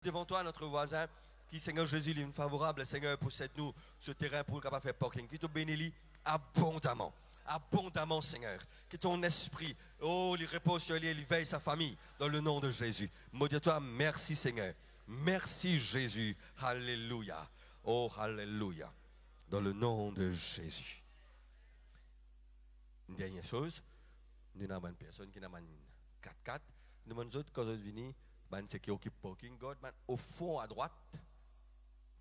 devant toi, notre voisin, qui, Seigneur Jésus, est favorable, Seigneur, possède nous ce terrain pour nous capable faire parking. Qui te bénit abondamment. Abondamment, Seigneur. Que ton esprit, oh, il repose sur lui, il veille sa famille, dans le nom de Jésus. Moi, dis toi, merci, Seigneur. Merci, Jésus. Alléluia. Oh, Alléluia. Dans le nom de Jésus. Une dernière chose, nous avons une personne qui a un 4x4. Nous avons autres, quand nous venons, c'est qui occupe parking, God, au fond à droite,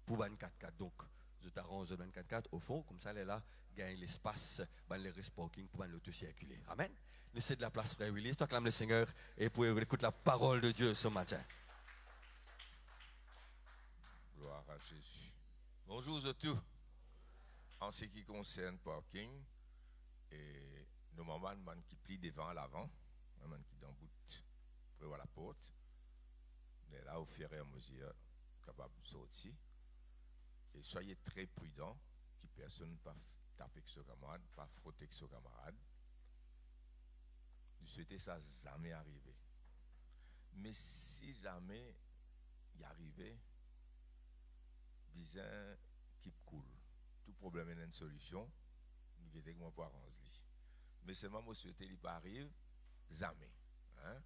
pour 24 donc je t'arrange de 24 au fond comme ça elle est là gagne l'espace le reste parking pour l'auto circuler. Amen. Laissez de la place, frère Willis, toi clame le Seigneur et pour écouter la parole de Dieu ce matin. Gloire à Jésus. Bonjour à tous. En ce qui concerne parking, et normalement un man qui plie devant à l'avant, un man qui d'emboute pour la porte, mais là au fur et à mesure capable de sortir. Et soyez très prudents, que personne ne pas taper avec son camarade, pas frotter avec son camarade. Je souhaite ça jamais arriver. Mais si jamais y arrivait, bizarre qui cool. Tout problème est une solution. Nous avons pas arranger. Mais seulement moi souhaite il pas arrive jamais. Hein?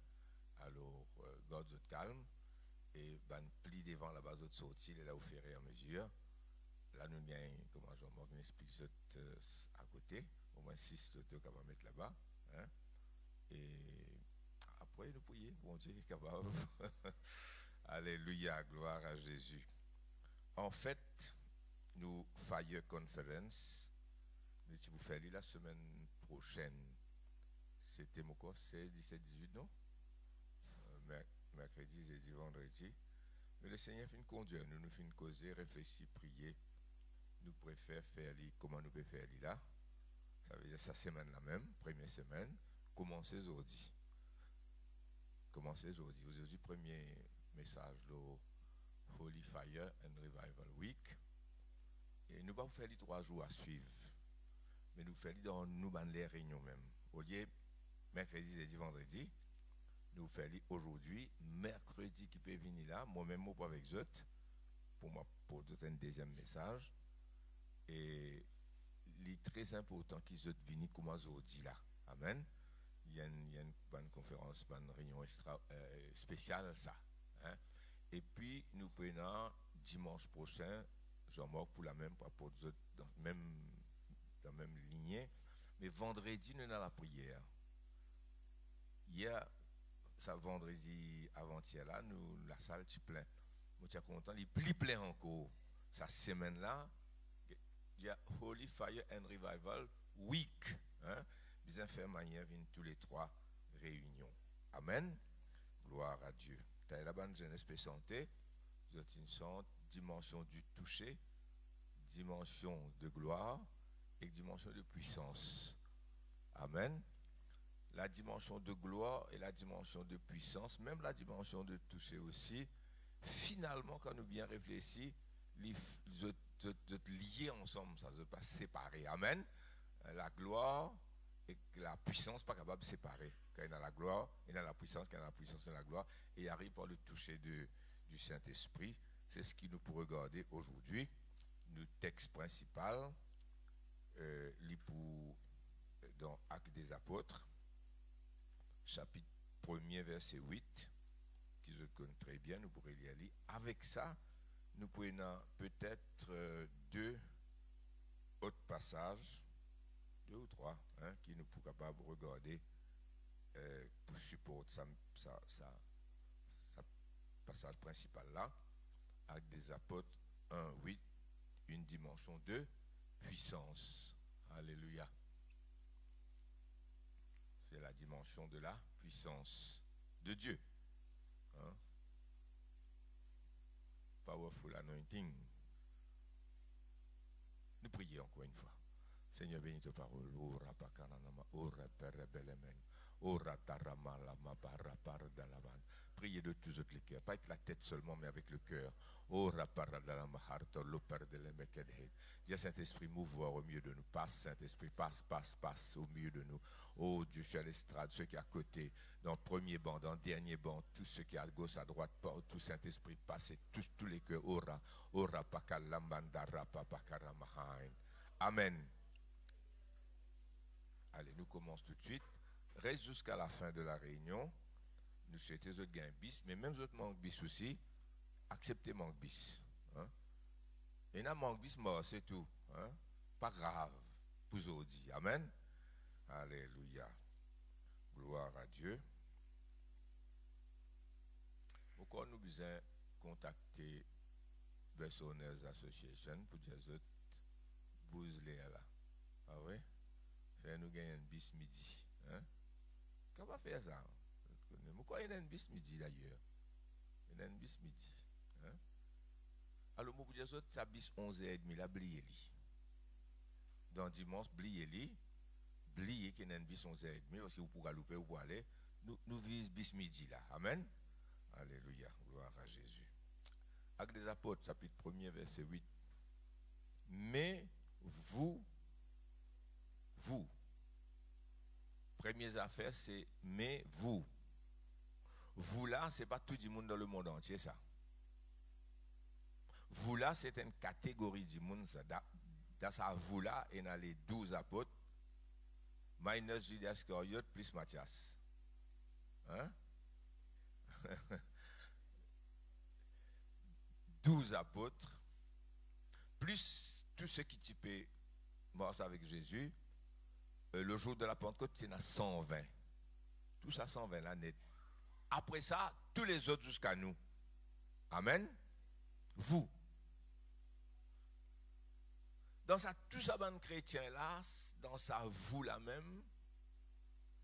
Alors garde votre calme et ben pli devant la base de sortie là au fur et à mesure. Là, nous avons, comment Jean-Marc m'explique, à côté, au moins 6 lotos qu'on va mettre là-bas. Hein? Et après, nous prions, bon Dieu est capable. Alléluia, gloire à Jésus. En fait, nous Fire Conference, nous vous faire la semaine prochaine. C'était mon corps 16, 17, 18, non? Mercredi, jeudi, vendredi. Mais le Seigneur fait une conduire, nous fait une causer, réfléchir, prier. Nous préférons faire comment nous pouvons faire là. Ça veut dire sa semaine là même, première semaine, commencez aujourd'hui. Commencez aujourd'hui. Aujourd'hui, premier message, le Holy Fire and Revival Week. Et nous ne pouvons pas faire les 3 jours à suivre. Mais nous faisons dans nous les réunions même. Au lieu mercredi, jeudi, vendredi, nous faisons aujourd'hui, mercredi qui peut venir là, moi-même, moi avec eux, pour donner un deuxième message. Et il est très important qu'ils soient venus comme aujourd'hui là. Amen. Il y a une bonne conférence, une réunion spéciale ça. Hein? Et puis nous prenons dimanche prochain, Jean-Marc pour la même pour dans la même lignée. Mais vendredi nous avons la prière. Hier, ça vendredi avant-hier là, nous la salle est pleine. Moi je suis content, il est plus plein encore. Cette semaine là. Il y a Holy Fire and Revival Week. Hein? Les infirmières viennent tous les 3 réunions. Amen. Gloire à Dieu. Tu as la bonne jeunesse santé. Vous êtes une sorte dimension du toucher, dimension de gloire et dimension de puissance. Amen. La dimension de gloire et la dimension de puissance, même la dimension de toucher aussi, finalement, quand nous bien réfléchissons, de lier ensemble, ça ne veut pas séparer. Amen. La gloire et la puissance pas capable de séparer. Quand il y a la gloire, il y a la puissance, quand il y a la puissance, il y a la gloire. Et il arrive par le toucher du Saint-Esprit. C'est ce qui nous pourrait regarder aujourd'hui. Le texte principal, dans Actes des Apôtres, chapitre 1er, verset 8, qui je connais très bien, nous pourrions y aller. Avec ça, nous prenons peut-être 2 autres passages, 2 ou 3, hein, qui nous sont capables de regarder pour supporter ça passage principal là, avec des apôtres 1, 8, une dimension de puissance. Alléluia. C'est la dimension de la puissance de Dieu. Hein? Powerful anointing. Nous prions encore une fois. Seigneur, bénis ta parole. Ora pakananama, ora perebelemen, ora taramala mabara pardalaban. prier de tous les cœurs, pas avec la tête seulement, mais avec le cœur. Oh, Dis Saint-Esprit, mouvoir au milieu de nous. Passe, Saint-Esprit, passe au milieu de nous. Oh Dieu, je suis à l'estrade, ceux qui sont à côté, dans le premier banc, dans le dernier banc, tous ceux qui sont à gauche, à droite, tout Saint-Esprit, passez tous les cœurs. Ora, pakalambandara, papakaramahain. Amen. Allez, nous commençons tout de suite. Reste jusqu'à la fin de la réunion. Nous souhaitons autres gains bis, mais même autres manque bis aussi, acceptez manque bis. Hein? Et n'a manque bis mort, c'est tout. Hein? Pas grave pour aujourd'hui. Amen. Alléluia. Gloire à Dieu. Pourquoi nous besoin contacter Bessonners Association pour dire autres bouse les là. Ah oui? Faire nous gagner un bis midi. Hein? Comment faire ça? Pourquoi il y a un bis midi d'ailleurs? Il y a un bis midi. Hein? Alors, moi, pour dire ça, ça bis 11h30, là, bliez-li. Dans dimanche, bliez-li. Bliez qu'il y a un bis 11h30, parce que vous pourrez louper, vous pourrez aller. Nous visons bis midi là. Amen. Alléluia. Gloire à Jésus. Actes des Apôtres, chapitre 1er, verset 8. Mais vous, première affaire, c'est mais vous. Vous là, ce n'est pas tout le monde dans le monde entier, ça. Vous là, c'est une catégorie du monde, ça. Dans ça, vous là, il y a les 12 apôtres, minus Judas Iscariot plus Matthias. Hein? 12 apôtres, plus tous ceux qui typaient morts avec Jésus. Le jour de la Pentecôte, il y en a 120. Tout ça, 120 là, net. Après ça, tous les autres jusqu'à nous. Amen. Vous. Dans ça, tout ça, ban chrétien là, dans ça, vous là même,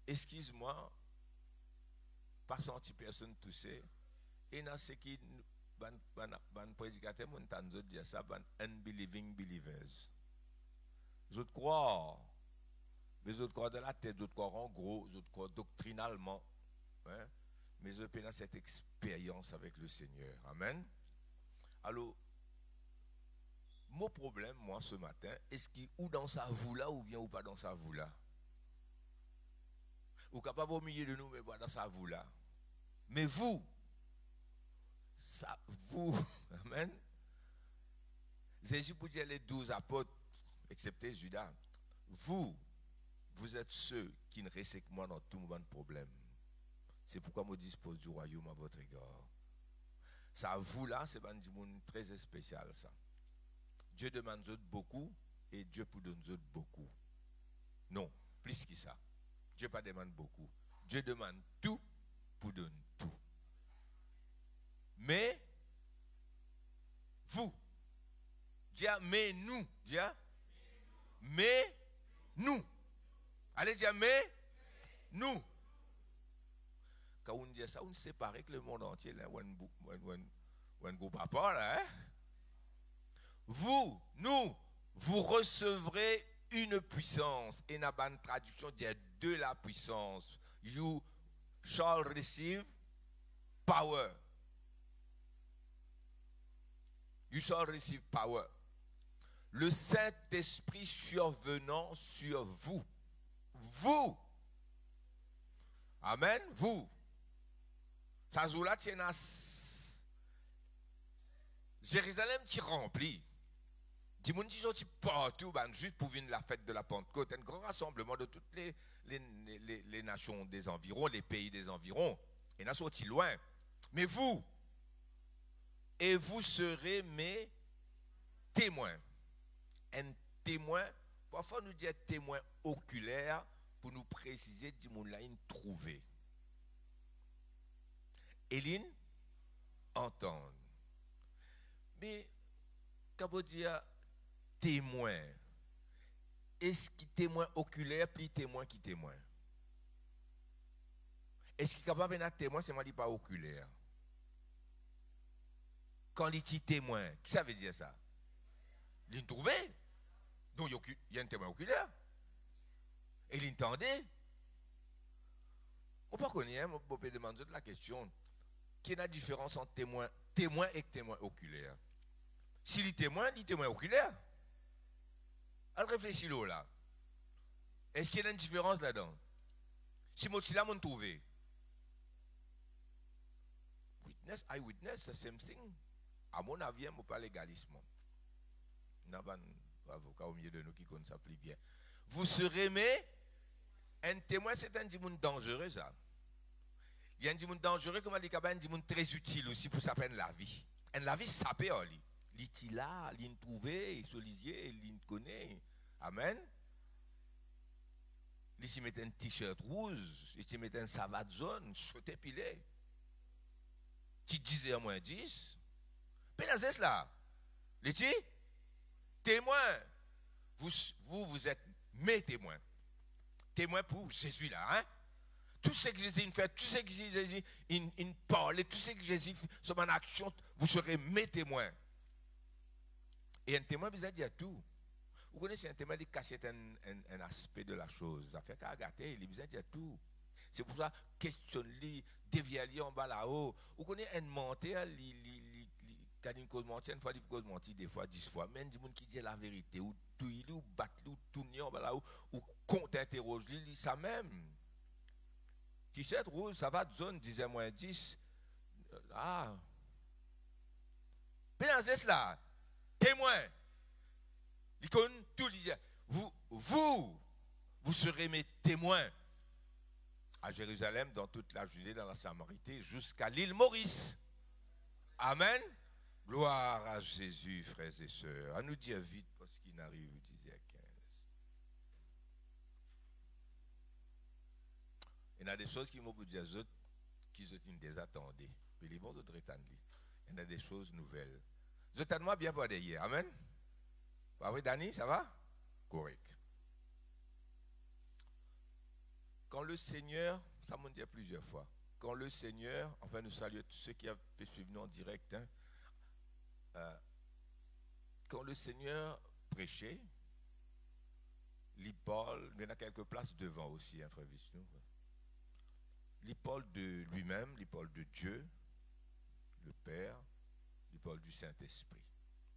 excuse-moi, pas senti personne toussé, et dans ce qui, ban prédicateur, mon temps de dire ça, ban unbelieving believers. Les autres croient. Les autres croient de la tête, les autres croient en gros, les autres croient doctrinalement. Hein? Mais je peux avoir cette expérience avec le Seigneur. Amen. Alors, mon problème, moi, ce matin, est-ce qu'il ou dans sa vous là, ou bien ou pas dans sa vous là? Ou capable au milieu de nous, mais pas dans sa vous là. Mais vous, ça, vous, amen. Jésus pour dire les 12 apôtres, excepté Judas, vous êtes ceux qui ne restent que moi dans tout moment de problème. C'est pourquoi je dispose du royaume à votre égard. Ça, vous là, c'est un monde très spécial, ça. Dieu demande beaucoup et Dieu pour donner beaucoup. Non, plus que ça. Dieu pas demande beaucoup. Dieu demande tout pour donner tout. Mais, vous, dis mais nous, dis mais nous. Allez dire mais nous. Quand on dit ça, on sépare que le monde entier, là, on go papa, là, hein? Vous, nous, vous recevrez une puissance. Et dans la traduction, il y a de la puissance. You shall receive power. You shall receive power. Le Saint-Esprit survenant sur vous. Vous. Amen. Vous. Ça joue là, tiens, Jérusalem, tu remplis. Dis moi, tu sortis partout, juste pour venir la fête de la Pentecôte. Un grand rassemblement de toutes les nations des environs, les pays des environs. Et n'a sorti loin. Mais vous, et vous serez mes témoins. Un témoin, parfois nous dit témoin oculaire pour nous préciser, dis-moi là, une trouvée. Éline, entendre. Mais, quand vous dites témoin, est-ce qu'il témoin oculaire, puis témoin qui témoin? Est-ce qu'il est capable d'être témoin, c'est moi qui pas oculaire? Quand il dit témoin, qui ça veut dire ça? Il trouvé. Donc il y a un témoin oculaire. Et il entendait. On ne peut pas connaître, on peut demander la question. quelle est la différence entre témoin et témoin oculaire? Si les témoins oculaire, elle réfléchit là. Est-ce qu'il y a une différence là-dedans? Si moi, là, m'en trouvé. Witness, eyewitness, the same thing. À mon avis, je ne pas légalisme. Il n'y a pas d'avocat au milieu de nous qui connaissent ça plus bien. Vous serez mais un témoin, c'est un monde dangereux, ça. Il y a un monde dangereux, comme on dit, un monde très utile aussi pour sa peine la vie. Et la vie, ça peut aller. Il là, il trouvé, il solisier, il connaît. Amen. Il s'y met un t-shirt rouge, il s'y met un savate jaune, sauté pilé. Tu disais à moins 10. Mais c'est cela. Les témoins. Vous êtes mes témoins. Témoins pour Jésus là. Hein? Tout ce que Jésus fait, tout ce que Jésus parle, tout ce que Jésus fait sur mon action, vous serez mes témoins. Et un témoin, vous a dit à tout. Vous connaissez un témoin qui cache un aspect de la chose. Ça fait qu'à gâter, il vous a dit à tout. C'est pour ça, questionne-lui, dévie-lui en bas là-haut. Vous connaissez un menteur, qui a une cause mentir, une fois, il cause mentir, des fois, 10 fois. Même des gens qui disent la vérité, ou tout il ou battre, ou tourner en bas là-haut, ou contre-interroge, il dit ça même. T-shirt rouge, ça va de zone, disait moins 10. Ah. Pensez cela. Témoin. Il connaît tout. Il dit, vous serez mes témoins à Jérusalem, dans toute la Judée, dans la Samarité, jusqu'à l'île Maurice. Amen. Gloire à Jésus, frères et sœurs. À nous dire vite, parce qu'il n'arrive, vous disiez à 15. Il y a des choses qui m'ont dit aux autres, qui se désattendaient. Puis les bons autres étendent. Il y a des choses nouvelles. Vous êtes tellement bien pour hier. Amen. Pas vrai, Dani, ça va? Correct. Quand le Seigneur, ça m'a dit plusieurs fois, quand le Seigneur, enfin nous saluons tous ceux qui ont suivi nous en direct, hein, quand le Seigneur prêchait, il parle, il y en a quelques places devant aussi, hein, frère Vishnu. Il parle de lui-même, il parle de Dieu, le Père, il parle du Saint-Esprit.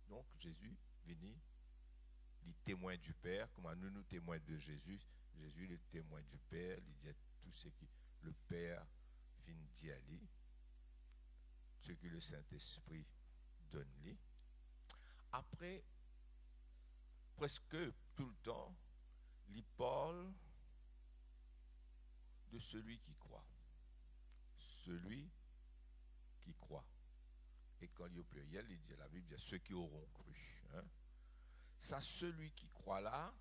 Donc Jésus venait, il témoin du Père, comme nous témoins de Jésus. Jésus le témoin du Père, il dit tout ce que le Père vient dire à lui, ce que le Saint-Esprit donne lui. Après, presque tout le temps, il parle de celui qui croit. Celui qui croit. Et quand il y a au pluriel, il dit, la Bible dit ceux qui auront cru. Hein? Ça, celui qui croit là,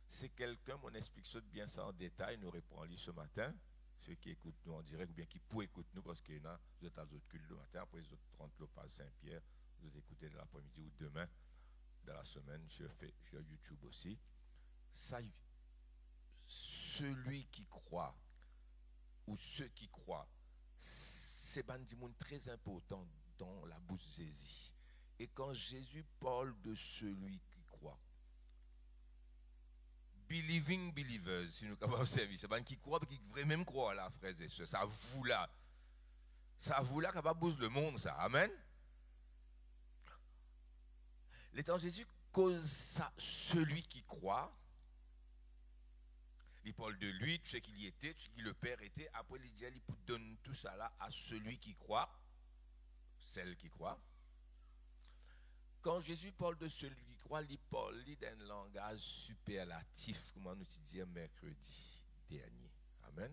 c'est quelqu'un, on explique bien ça en détail, nous répondons ce matin, ceux qui écoutent nous en direct, ou bien qui pourraient écouter nous, parce qu'il y en a, vous êtes à d'autres cultes le matin, après les autres 30 le pas Saint-Pierre, vous écoutez de l'après-midi ou demain, dans la semaine, sur YouTube aussi. Ça, celui qui croit, ou ceux qui croient, c'est un monde très important dans la bouche de Jésus. Et quand Jésus parle de celui qui croit, believing believers, si nous sommes capables observer, c'est pas qui croit, qui devrait même croire là, frères et sœurs. Ça vous là capable bouger le monde, ça. Amen. L'étant Jésus cause ça, celui qui croit. Il parle de lui, tout ce qu'il y était, tout ce que le Père était. Après, il dit, il donne tout ça là à celui qui croit, celle qui croit. Quand Jésus parle de celui qui croit, il parle d'un langage superlatif, comme on nous dit mercredi dernier. Amen.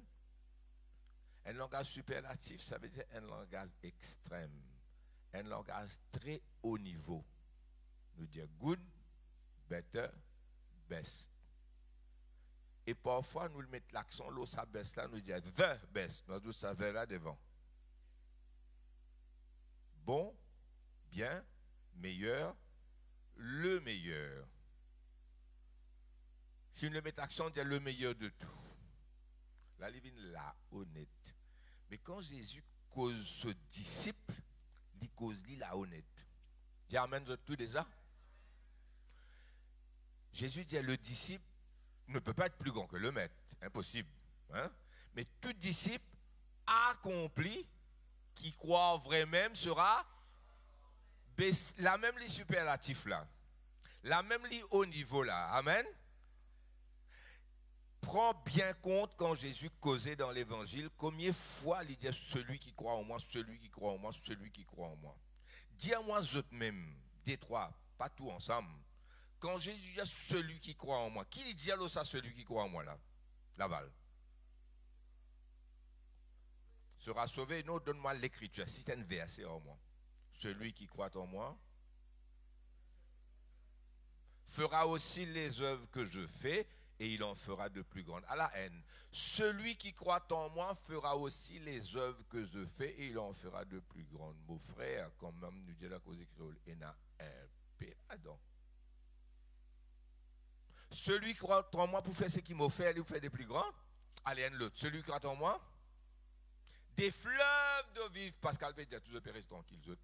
Un langage superlatif, ça veut dire un langage extrême, un langage très haut niveau. Nous dire good, better, best. Et parfois, nous mettons l'accent là, ça best là, nous disons the best. Nous disons ça là devant. Bon, bien, meilleur, le meilleur. Si nous mettons l'accent, on dit le meilleur de tout. Là, il vient là, honnête. Mais quand Jésus cause ce disciple, il cause lui la honnête. Dis amen tout déjà. Jésus dit le disciple ne peut pas être plus grand que le maître. Impossible. Hein? Mais tout disciple accomplit qui croit en vrai même sera la même les superlatifs là. La même les haut niveau là. Amen. Prends bien compte quand Jésus causait dans l'évangile, combien de fois il dit celui qui croit en moi, celui qui croit en moi, celui qui croit en moi. Dis-moi eux même, des trois, pas tout ensemble. Quand Jésus dit celui qui croit en moi, qui dit alors ça celui qui croit en moi là? Laval. Sera sauvé, non, donne-moi l'écriture, si c'est un verset en moi. Celui qui croit en moi fera aussi les œuvres que je fais, et il en fera de plus grandes. À la haine. Celui qui croit en moi fera aussi les œuvres que je fais et il en fera de plus grandes. Mon frère, quand même, nous dit la cause créole, il y a un peu là-dedans. Celui qui croit en moi pour faire ce qu'il m'a fait, il fait des plus grands. Allez, l'autre. Celui qui croit en moi, des fleuves d'eau vive. Pascal Pédia, tous les restent tranquilles.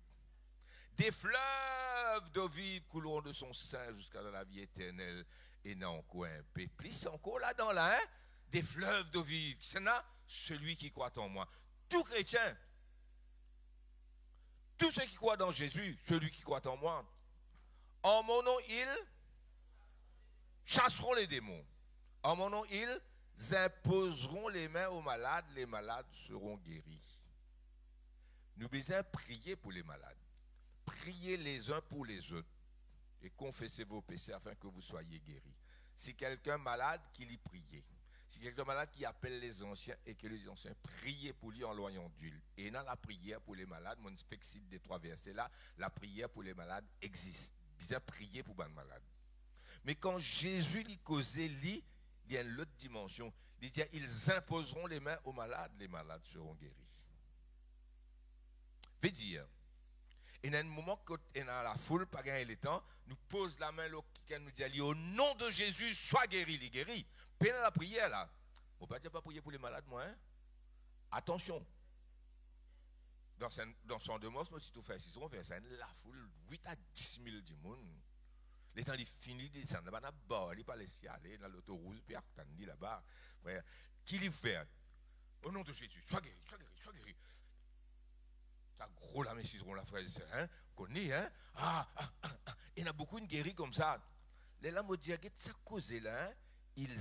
Des fleuves d'eau vive couleront de son sein jusqu'à la vie éternelle. Et non, encore un peu plus, encore là-dedans, là, hein? Des fleuves d'eau vive. C'est là, celui qui croit en moi. Tout chrétien, tous ceux qui croient dans Jésus, celui qui croit en moi, en mon nom, ils chasseront les démons. En mon nom, ils imposeront les mains aux malades seront guéris. Nous devons prier pour les malades. Priez les uns pour les autres. Et confessez vos péchés afin que vous soyez guéris. Si quelqu'un est malade, qu'il y prie. Si quelqu'un est malade, qui appelle les anciens et que les anciens prient pour lui en loyant d'huile. Et dans la prière pour les malades, mon cite des trois versets là, la prière pour les malades existe. Bien prier pour les malades. Mais quand Jésus lui causait, il y a une autre dimension. Il dit, ils imposeront les mains aux malades, les malades seront guéris. Veut dire, et dans un moment que dans la foule, pas gagner le temps, nous pose la main qui nous dit au nom de Jésus, sois guéri, il est guéri. Pendant la prière là, on ne peut pas prier pour les malades, moi. Hein? Attention. Dans son demeure, si tu fais 6 on fait ça, la foule, 8 à 10 000 du monde. Les temps, il finit, il descend, il n'est pas laissé aller dans l'autoroute, puis il dit là-bas, qui lui fait? Au nom de Jésus, sois guéri, sois guéri, sois guéri. Ça gros la messe, la fraise, hein? Connaît, hein? Il y en a beaucoup de guéris comme ça. Les lames disent que ça cause là, hein? Ils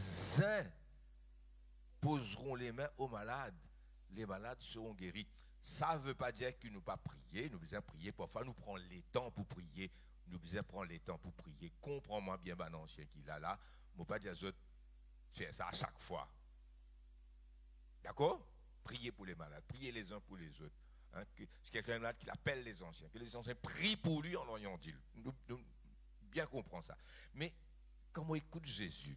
imposeront les mains aux malades. Les malades seront guéris. Ça ne veut pas dire qu'ils n'ont pas prié. Nous devons prier. Parfois, nous prenons les temps pour prier. Nous devons prendre les temps pour prier. Comprends-moi bien, ben ancien qu'il a là. Je ne veux pas dire aux autres faire ça à chaque fois. D'accord? Priez pour les malades. Priez les uns pour les autres. Hein, si quelqu'un est malade, qu'il appelle les anciens. Que les anciens prient pour lui en l'ayant dit. Nous bien comprendre ça. Mais quand on écoute Jésus,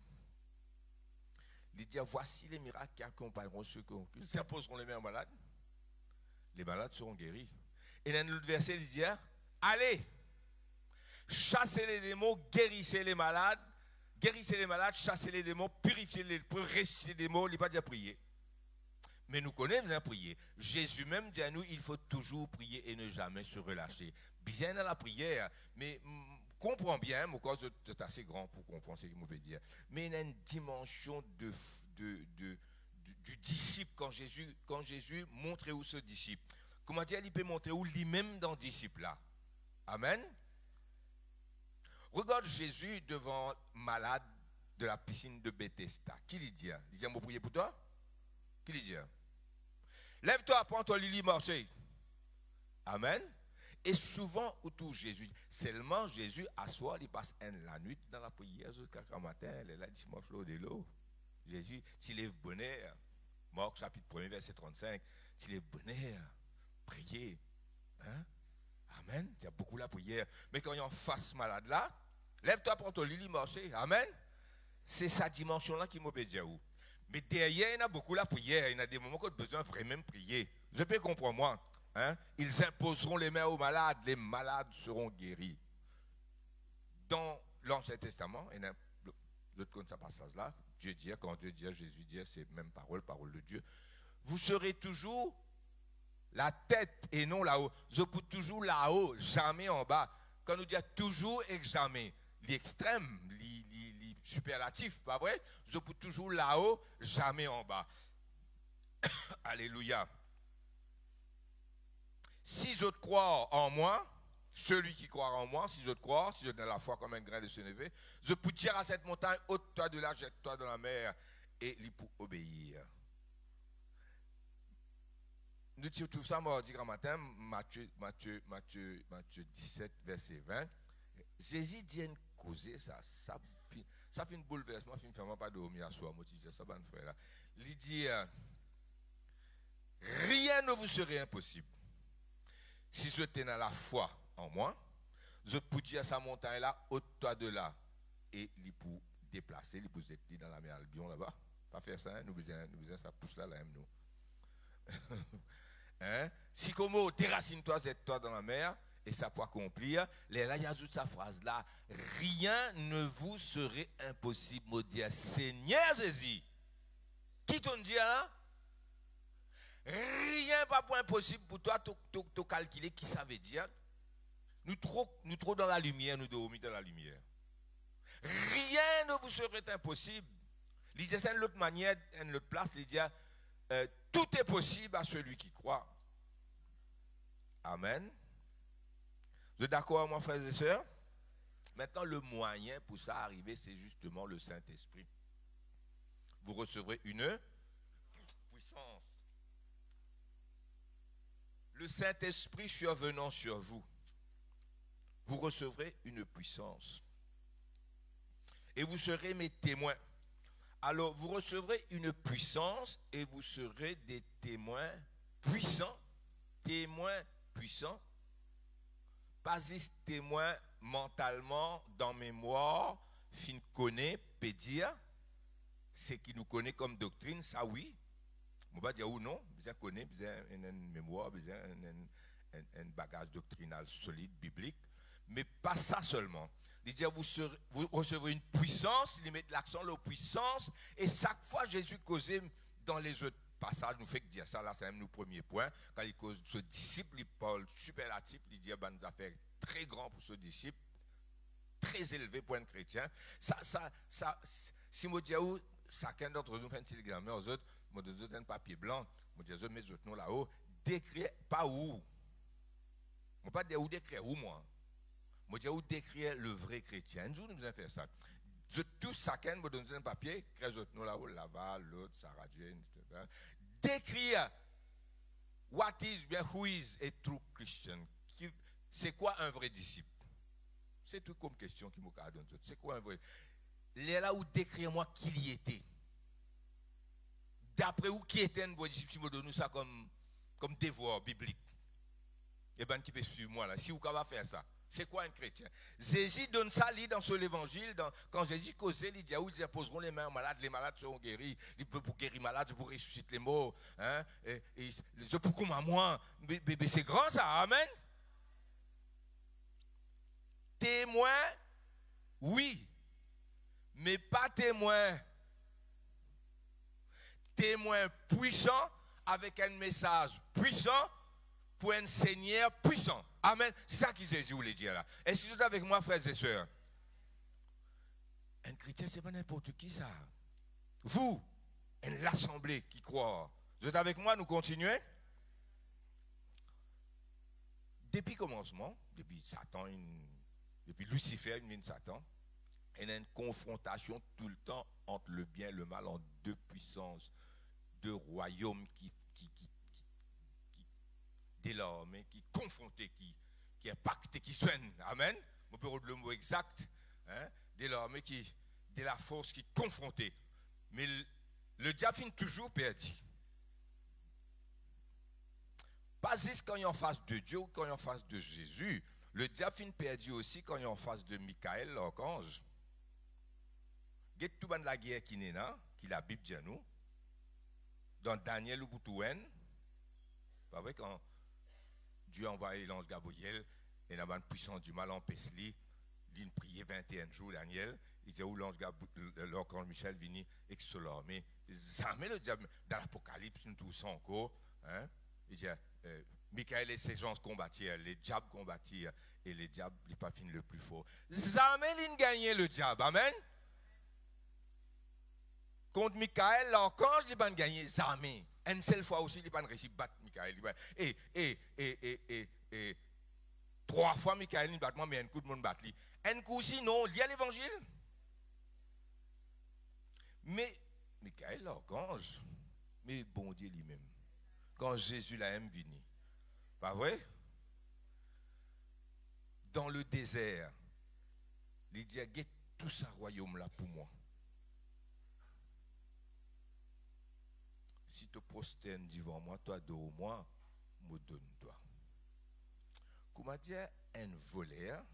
il dit, voici les miracles qui accompagneront ceux qui s'imposeront les mains aux malades. Les malades seront guéris. Et dans l'autre verset, il dit, allez, chassez les démons, guérissez les malades, chassez les démons, purifiez les démons, il n'est pas déjà prier. Mais nous connaissons à prier. Jésus même dit à nous, il faut toujours prier et ne jamais se relâcher. Bien dans la prière, mais comprends bien, mon corps est assez grand pour comprendre ce que je veux dire. Mais il y a une dimension du disciple quand Jésus montre où ce disciple. Comment dire, il peut montrer où lui-même dans le disciple là. Amen. Regarde Jésus devant malade de la piscine de Bethesda. Qui lui dit? Il dit, moi prier pour toi? Qui lui dit? Lève-toi, prends ton lit, marcher. Amen. Et souvent, autour de Jésus, seulement Jésus, à soir, il passe la nuit dans la prière jusqu'à le matin, il est là, dimanche, l'eau de l'eau. Jésus, s'il est bonheur, Marc chapitre 1, verset 35, s'il est bonheur, priez. Hein? Amen. Il y a beaucoup la prière. Mais quand il y a en face malade là, lève-toi, prends ton lit, marcher. Amen. C'est sa dimension-là qui m'obéit à vous. Mais derrière, il y a beaucoup la prière. Il y a des moments qu'on a besoin de vraiment prier. Je peux comprendre, moi. Hein? Ils imposeront les mains aux malades. Les malades seront guéris. Dans l'Ancien Testament, il y a l'autre côté de ce passage-là, Dieu dit, quand Dieu dit, Jésus dit, c'est même parole de Dieu. Vous serez toujours la tête et non là-haut. Je peux toujours là-haut, jamais en bas. Quand nous disons toujours et jamais, l'extrême, superlatif, pas vrai? Je peux toujours là-haut, jamais en bas. Alléluia. si autres croient en moi, celui qui croit en moi, si autres croient, si je donne la foi comme un grain de sénévé, je peux dire à cette montagne, ôte-toi de là, jette-toi dans la mer, et il pour obéir. Nous disons tout ça mardi grand matin, Matthieu 17, verset 20. Jésus dit une cause, ça fait un bouleversement, ça fait pas dormir à soi, moi je dis ça, bon frère là. Il dit, rien ne vous serait impossible. Si je tenais la foi en moi, je peux dire à sa montagne là, ôte-toi de là, et il pour déplacer, il pour être dans la mer Albion là-bas. Pas faire ça, hein? Nous besoin ça pousse là, même nous. Hein? Si comme déracine-toi, jette-toi dans la mer, et ça peut accomplir. Là, il y a toute sa phrase là. Rien ne vous serait impossible, me dire Seigneur Jésus. Qui t'en dit là? Rien pas pour impossible pour toi, tu calculer qui ça veut dire. Nous trop dans la lumière, nous dormons dans la lumière. Rien ne vous serait impossible. Il dit ça d'une autre manière, d'une autre place, il dit tout est possible à celui qui croit. Amen. Vous êtes d'accord, moi, frères et sœurs? Maintenant, le moyen pour ça arriver, c'est justement le Saint-Esprit. Vous recevrez une puissance. Le Saint-Esprit survenant sur vous, vous recevrez une puissance. Et vous serez mes témoins. Alors, vous recevrez une puissance et vous serez des témoins puissants. Témoins puissants. Pas juste témoins mentalement, dans mémoire, fin connaît, peut dire, ce qui nous connaît comme doctrine, ça oui. On va dire ou non, besoin connaît, besoin une mémoire, besoin un bagage doctrinal solide, biblique, mais pas ça seulement. Il dit, vous recevrez une puissance, il met l'accent sur la puissance, et chaque fois Jésus causait dans les autres passages, nous fait dire ça, là c'est même le premier point, quand il cause ce disciple, il parle superlatif, il dit, nous affaires très grand pour ce disciple, très élevé pour un chrétien. Si je dis, chacun d'entre nous fait un télégramme aux autres, moi de autres un papier blanc, moi dis, mes autres nous là-haut, décrire, pas où. Moi pas dire où décrire où moi. Moi dis où décrire le vrai chrétien. Un jour nous allons faire ça. Tous chacun me donne un papier, créer autres nous là-haut, Laval, l'autre, Sarah Jane, etc. Décrire what is, bien who is a true Christian. C'est quoi un vrai disciple? C'est tout comme question qui me donne. C'est quoi un vrai? Il est là où décrire moi qui y était. D'après où qui était un bon disciple, si me donne ça comme devoir biblique. Et bien qui peut suivre moi là. Si vous pouvez faire ça. C'est quoi un chrétien? Jésus donne ça dans ce l'évangile. Quand Jésus causait, il dit, ils imposeront les mains aux malades, les malades seront guéris. Il peut pour guérir les malades, je vous ressuscite les morts. Hein? Et je peux comme à moi. Mais c'est grand ça, amen. Témoin, oui, mais pas témoin. Témoin puissant avec un message puissant pour un Seigneur puissant. Amen. C'est ça que Jésus voulait dire là. Est-ce que vous êtes avec moi, frères et sœurs? Un chrétien, ce n'est pas n'importe qui ça. Vous, l'assemblée qui croit. Vous êtes avec moi, nous continuons? Depuis le commencement, depuis Satan, depuis Lucifer, il vient Satan, il y a une confrontation tout le temps entre le bien et le mal, entre deux puissances, deux royaumes qui délarmés, qui confrontés, qui impactés, qui soignent. Amen. On peut redire le mot exact. Hein? Délarmés, de la force qui confrontés. Mais le diable finit toujours perdu. Pas juste quand il est en face de Dieu ou quand il est en face de Jésus. Le diable finit perdu aussi quand il est en face de Michael, l'archange. Il y a tout le monde de la guerre qui est là, qui la Bible dit à nous. Dans Daniel ou Boutouen, pas vrai, quand Dieu a envoyé l'ange Gabriel, et la puissance du mal empêche lui, il priait 21 jours, Daniel, il dit où l'archange Michel vient exolarmer. Jamais le diable, dans l'Apocalypse, nous tous encore, hein, il dit, Michael et ses gens combattirent, les diables combattirent, et les diables, ils pas fini le plus fort. Jamais il n'a gagné le diable, amen. Contre Michael, l'archange, il n'a pas gagné, jamais. Une seule fois aussi, il n'a pas réussi à battre Michael. Et 3 fois, Michael, il bat moi, mais un coup de monde bat lui. Un coup aussi, non, il y a l'évangile. Mais Michael, l'archange, mais bon Dieu lui-même, quand Jésus l'a même venu, pas vrai? Dans le désert, il dit, get tout ce royaume là pour moi. Si tu prosternes devant moi, toi, devant moi, me donne-toi. Comment dire, un voleur,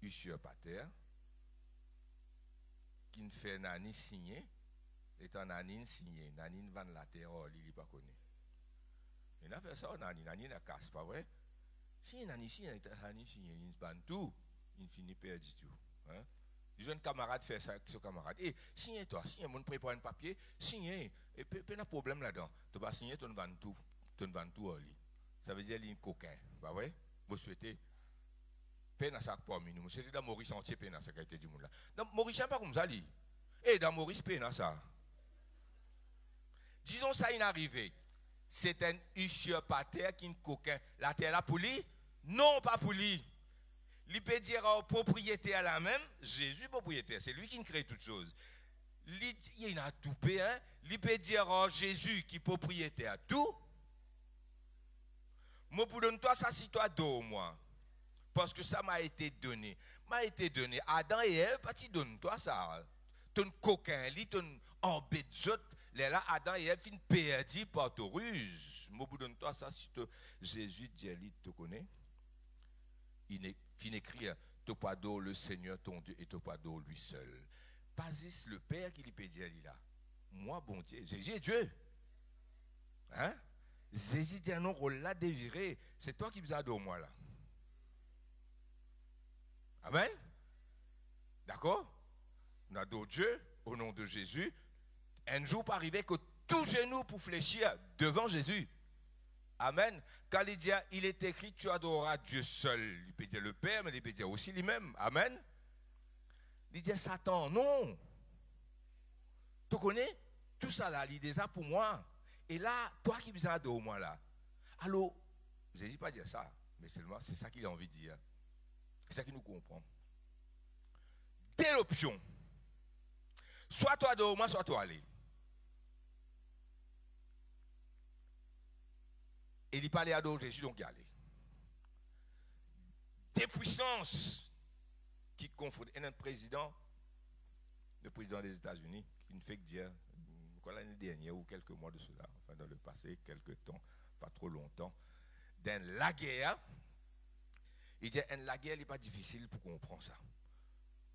usurpateur, qui ne fait nani signer, étant nani signé, nani vend la terre, il n'est pas connu. Il a fait ça, nani n'a casse, pas vrai? Si nani signé, nani signé, il ne vend tout, il finit perdu tout. Hein? Les jeunes camarades font ça avec ce camarade. Et signe-toi, signe, mon prépare un papier, signe, et puis il y a un problème là-dedans. Tu vas signer, tu ne vends tout, ça veut dire qu'il y a un coquin, pas vrai? Vous souhaitez? Peine à ça pour nous. C'est dans Maurice entier, peine à ça qui a été du monde là. Dans Maurice, c'est pas comme ça, lui. Et dans Maurice, peine à ça. Disons ça, il est arrivé. C'est un usurpateur qui est un coquin. La terre là pour lui? Non, pas pour lui. Il peut dire au propriétaire là même, Jésus propriétaire, c'est lui qui crée toutes choses. Il a tout payé, hein? Il peut dire au Jésus qui est propriétaire tout. Moi, pour donner toi ça, si toi d'eau, moi. Parce que ça m'a été donné. Adam et Ève, pas tu donnes toi ça. Ton coquin, ton embêteur, là, Adam et Ève, fin perdu par ta ruse. Moi, pour donner toi ça, si Jésus dit, tu connais. Il fin écrit, Topado, le Seigneur ton Dieu, et Topado, lui seul. Pas le Père qui lui peut dire là. Moi, bon Dieu, Jésus est Dieu. Hein? Jésus dit non, on l'a déviré. C'est toi qui me as donné moi là. Amen? D'accord? On a d'autres Dieu, au nom de Jésus. Un jour pas arriver que tous genoux pour fléchir devant Jésus. Amen. Quand il dit, il est écrit, tu adoreras Dieu seul. Il peut dire le Père, mais il peut dire aussi lui-même. Amen. Il dit, Satan, non. Tu connais? Tout ça là, il dit ça pour moi. Et là, toi qui me adores moi là. Alors, je ne dis pas dire ça, mais seulement c'est ça qu'il a envie de dire. C'est ça qui nous comprend. Telle option. Soit toi adore moi, soit toi aller. Et il parlait à d'autres Jésus, donc il allait. Des puissances qui confondent. Et un président, le président des États-Unis, qui ne fait que dire, l'année dernière ou quelques mois de cela, enfin dans le passé, quelques temps, pas trop longtemps, dans la guerre, il dit, la guerre n'est pas difficile pour comprendre ça.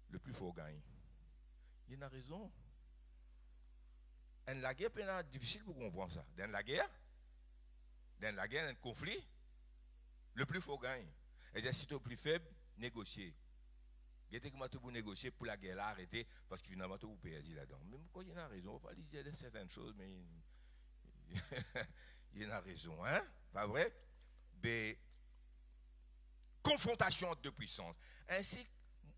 Le plus fort gagne. Il a raison. La guerre n'est difficile pour comprendre ça. Dans la guerre, un conflit, le plus fort gagne. Et si tu es plus faible, négocier. Il y a comment tu peux négocier pour la guerre là, arrêter, parce que finalement tu peux perdre là-dedans. Même quand il y a raison, on ne va pas dire certaines choses, mais il y a raison, hein? Pas vrai? Mais confrontation de puissance. Ainsi,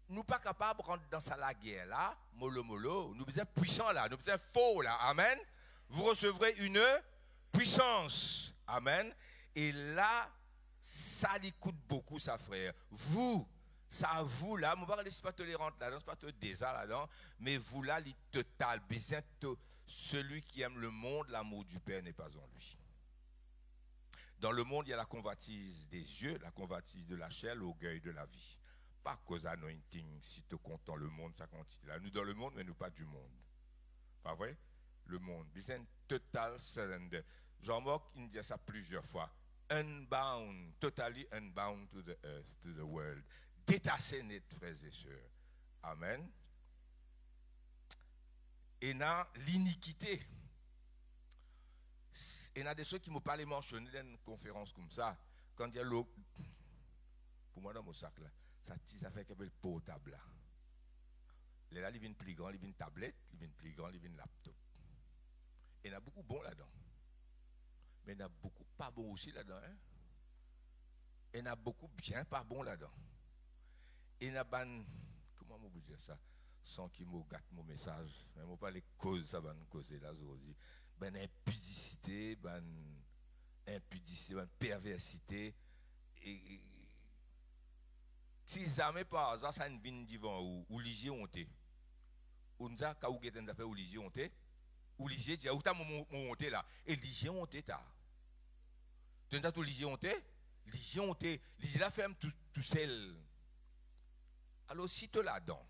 nous ne sommes pas capables de rentrer dans la guerre là, mollo, nous sommes puissants là, nous sommes forts là, amen. Vous recevrez une puissance, amen. Et là, ça lui coûte beaucoup, ça frère. Vous, ça vous là, je ne vais pas laisser pas tolérante là-dedans, ce n'est pas te désert là-dedans, mais vous là, il total, celui qui aime le monde, l'amour du Père n'est pas en lui. Dans le monde, il y a la convoitise des yeux, la convoitise de la chair, l'orgueil de la vie. Pas cause anointing, si tu comptes dans le monde, ça continue là. Nous dans le monde, mais nous pas du monde. Pas vrai? Le monde. Besoin total surrender. Jean-Marc, il dit ça plusieurs fois. Unbound, totally unbound to the earth, to the world. Détaché net, frères et sœurs. Amen. Et dans l'iniquité. Et il y a des choses qui m'ont pas mentionné dans une conférence comme ça. Quand il y a l'eau, pour moi dans mon sac là, ça fait quelque chose portable là. Là, il vient plus grand, il vient tablette, il vient plus grand, il vient laptop. Et il y en a beaucoup bons là-dedans. Mais il y en a beaucoup pas bons aussi là-dedans. Hein? Et il y en a beaucoup bien pas bons là-dedans. Et il y en a comment on peut dire ça, sans qu'il me gâte mon message. Mais je ne pas les causes, ça va nous causer là aujourd'hui. Ben, impudicité. immoralité, impudicité, perversité. Et si jamais par hasard ça ne vient devant ou ligier honte. Ou nous a quand ou geten fait ou ligier honte. Ou ligier dit ou ta mon honte là et ligier honte ta. Tu as tout ligier honte, ligier la ferme tout seul. Alors si tu là-dedans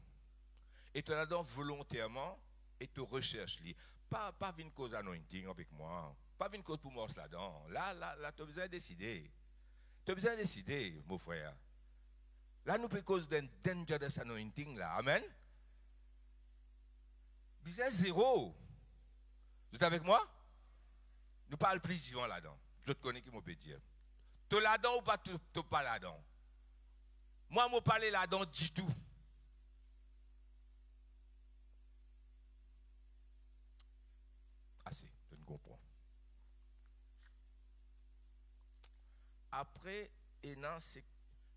et tu là-dedans volontairement et tu recherches lui, pas une cause anointing avec moi, pas une cause pour moi là-dedans. Là tu as besoin de décider. Tu as besoin de décider, mon frère. Là, nous pouvons cause d'un dangerous anointing là. Amen. Business zéro. Vous êtes avec moi? Nous parlons plus vivant là-dedans. Je te connais qui me peut dire. Tu es là-dedans ou pas tu pas là-dedans? Moi, je ne parle là-dedans du tout. Assez, je ne comprends. Après,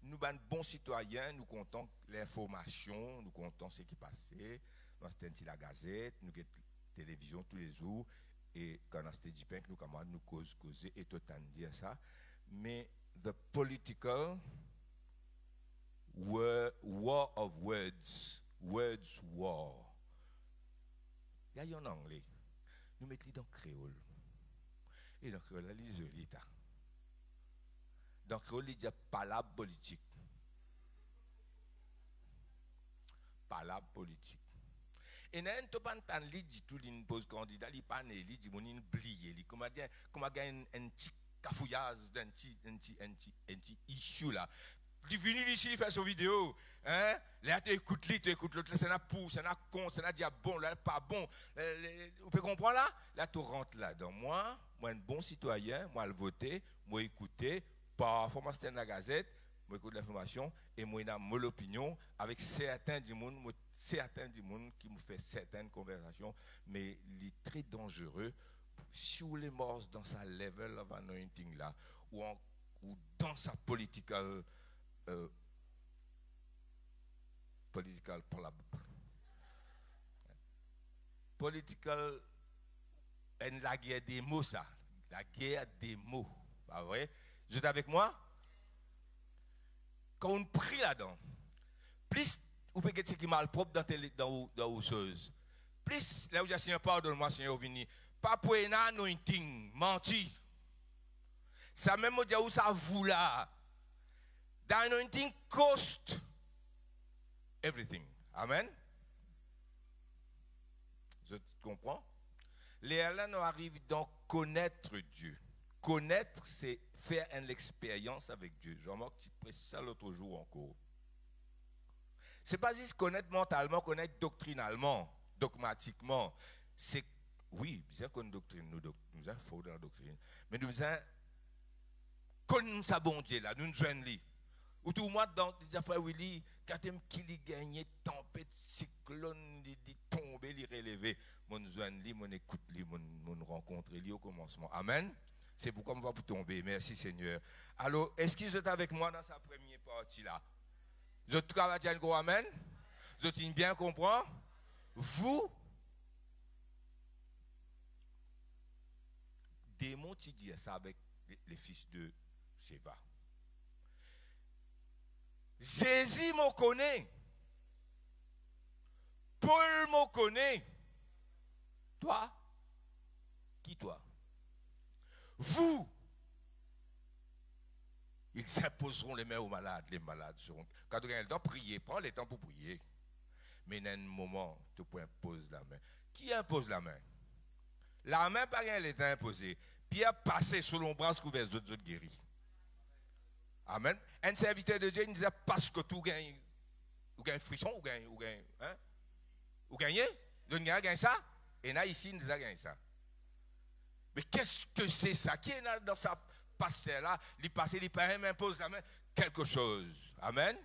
nous sommes bons citoyens, nous comptons l'information, nous comptons ce qui passait. Nous avons la gazette, nous avons la télévision tous les jours. Et quand on a dit que nous camarades nous causer et tout le temps dire ça. Mais the political war of words war. Il y a en anglais. Nous mettons dans créole. Et dans créole, là, il joli. Dans créole, il dit palabre politique. Palabre politique. Et n'a pas entendu li dit tout l'in pose candidat, li pas né, li dit mon in blié, li comment gagner un petit cafouillage d'un petit issue là. Il venu ici, il fait son vidéo, hein? Là tu écoutes l'autre, ça n'a pour, ça n'a con, ça n'a dit bon, là pas bon. Vous pouvez comprendre là? Là tu rentres là dans moi un bon citoyen, moi le voter, moi écouter, parfois moi c'était dans la gazette, moi écoute l'information et moi j'ai mon opinion avec certains du monde qui me fait certaines conversations, mais il est très dangereux si vous les morts dans sa level of anointing là ou dans sa political et la guerre des mots ça, la guerre des mots, pas vrai? Vous êtes avec moi? Quand on prie là-dedans, plus vous pouvez dire ce qui est mal propre dans vos choses. Plus là où j'ai signé pardonne-moi, Seigneur, vini. Pas pour un anointing, menti. Ça même me dit où ça vous là. The anointing cost everything. Amen. Je comprends? Les là nous arrivent donc connaître Dieu. Connaître, c'est faire une expérience avec Dieu. Jean-Marc, tu précises ça l'autre jour encore. Ce n'est pas juste connaître mentalement, connaître doctrinalement, dogmatiquement. C'est, oui, bien qu'on doctrine, nous avons faux dans la doctrine, mais nous avons connaître sa bon Dieu là, nous nous joignons lui. Ou tout le monde dans les affaires Willy, quand il a gagné tempête, cyclone, il tombe, il relevé. Mon joigne lui, mon écoute lui, mon rencontre lui au commencement. Amen. C'est pourquoi on va vous tomber. Merci Seigneur. Alors, est-ce qu'ils sont avec moi dans sa première partie là? Vous travaillez un gros amen? Vous êtes bien comprendre? Vous, démon, tu dis ça avec les fils de Sheva. Jésus me connaît. Paul me connaît. Toi? Qui toi? Vous, ils s'imposeront les mains aux malades. Les malades seront. Quand tu as le temps, prier. Prends le temps pour prier. Mais dans un moment, tu peux imposer la main. Qui impose la main? La main, pas rien, elle est imposée. Pierre passé sur l'ombrage couvert des autres guéris. Amen. Un serviteur de Dieu, il disait parce que tout gagne. Ou gagne frisson, ou gagne. Hein? Ou gagnez? Vous gagnez ça? Et là, ici, il nous a gagné ça. Mais qu'est-ce que c'est ça? Qui est dans sa pasteur-là? Il passe, il impose la main. Quelque chose. Amen.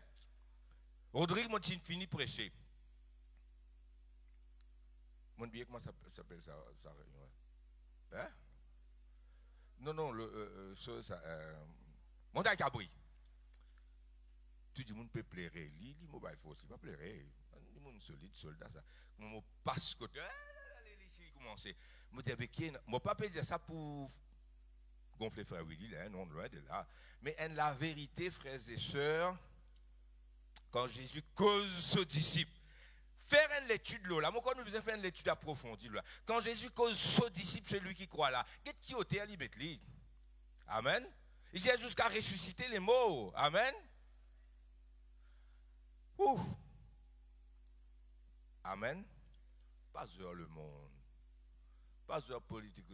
Rodrigue, mon petit fini prêcher. Mon billet, comment ça s'appelle ça réunion? Hein? Non, Montagne Cabri. Tout le monde peut plaire. Il dit mobile force, il va plaire. Il dit monde solide, soldat, ça. Mon passe côté. Il commence. Je dis, je ne peux pas dire ça pour gonfler frère Willy, là, non, loin de là. Mais en la vérité, frères et sœurs, quand Jésus cause ses disciples, faire une étude là, moi quand nous faisons faire une étude approfondie là, quand Jésus cause ses disciples, celui qui croit là, qu'est-ce qui ôté à lui mettre lui? Amen. Il vient jusqu'à ressusciter les morts. Amen. Ouh. Amen. Pas heure le monde. Pas heure politique.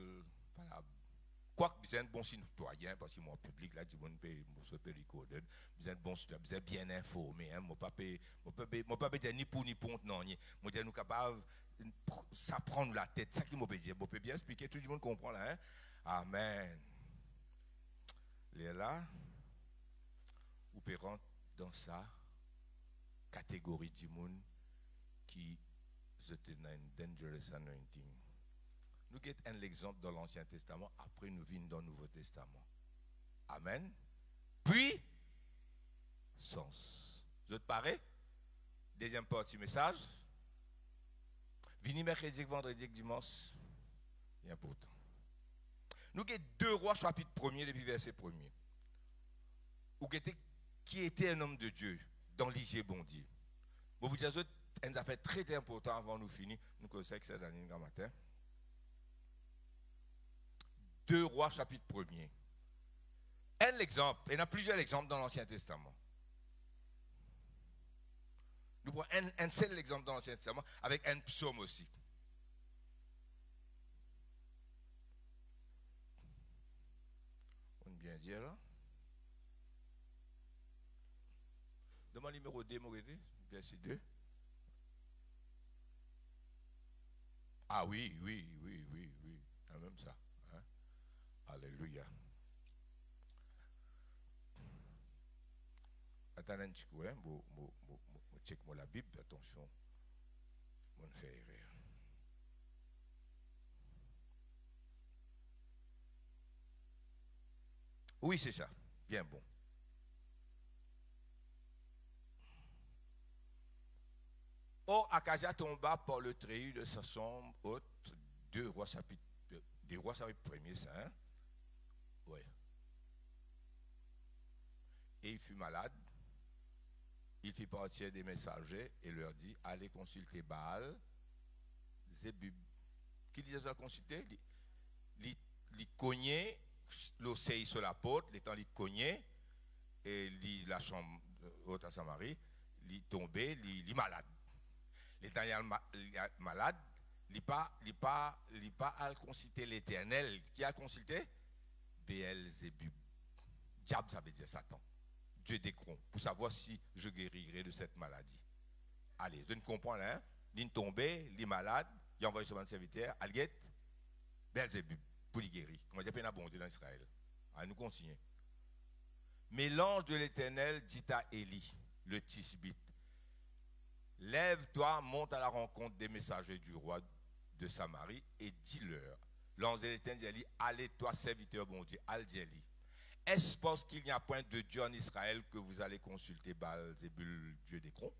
Quoique, vous êtes un bon citoyen, parce que moi, public, là, je suis recorded. Vous êtes bon citoyen, vous êtes bien informé. Je ne peux pas dire ni pour ni contre, non. Moi, je suis capable de s'apprendre la tête. C'est ça qui m'a dit. Je peux bien expliquer, tout le monde comprend là. Hein? Amen. Les là, vous pouvez rentrer dans sa catégorie du monde qui est une dangerous anointing. Nous avons un exemple dans l'Ancien Testament, après nous venons dans le Nouveau Testament. Amen. Puis, sens. Vous êtes parés? Deuxième partie message. Venez mercredi, vendredi, dimanche. C'est important. Nous avons 2 Rois, chapitre 1er, depuis verset 1er. Qui était un homme de Dieu dans l'Igier Bondier. Bon, vous avez une affaire très importante avant nous finir. Nous connaissons que c'est dans le matin. 2 Rois, chapitre 1er. Un exemple, il y en a plusieurs exemples dans l'Ancien Testament. Nous prenons un seul exemple dans l'Ancien Testament avec un psaume aussi. On vient bien dire là. Demande numéro 2, verset 2. Ah oui. Ah, même ça. Hein? Alléluia. Attendez un petit coup, hein? Check-moi la Bible, attention. On fait erreur. Oui, c'est ça. Bien bon. Or, Akazia tomba par le treillis de sa sombre haute, 2 Rois chapitre 1er, ça, hein? Oui. Et il fut malade. Il fit partir des messagers et leur dit, allez consulter Baal, Zébub. Qui disait ça consulter? Il cognait l'océan sur la porte, les temps il cognait, et la chambre haute à Samarie, il tombait, il malade. Les temps il malade, il pas à consulter l'Éternel. Qui a consulté? Béelzébub. Diable, ça veut dire Satan. Dieu d'écron, pour savoir si je guérirai de cette maladie. Allez, je ne comprends rien. Il est tombé, il est malade, il a envoyé son serviteur, Alguet, Béelzébub, pour lui guérir. Comment dire, il a bonté dans Israël. Allez, nous continuons. Mais l'ange de l'Éternel dit à Élie, le Tisbite, lève-toi, monte à la rencontre des messagers du roi de Samarie et dis-leur. L'ange de l'Éternel dit à Élie, allez, toi, serviteur bon Dieu, al dit Élie. Est-ce parce qu'il n'y a point de Dieu en Israël que vous allez consulter Baal-Zébul, Dieu d'Écron?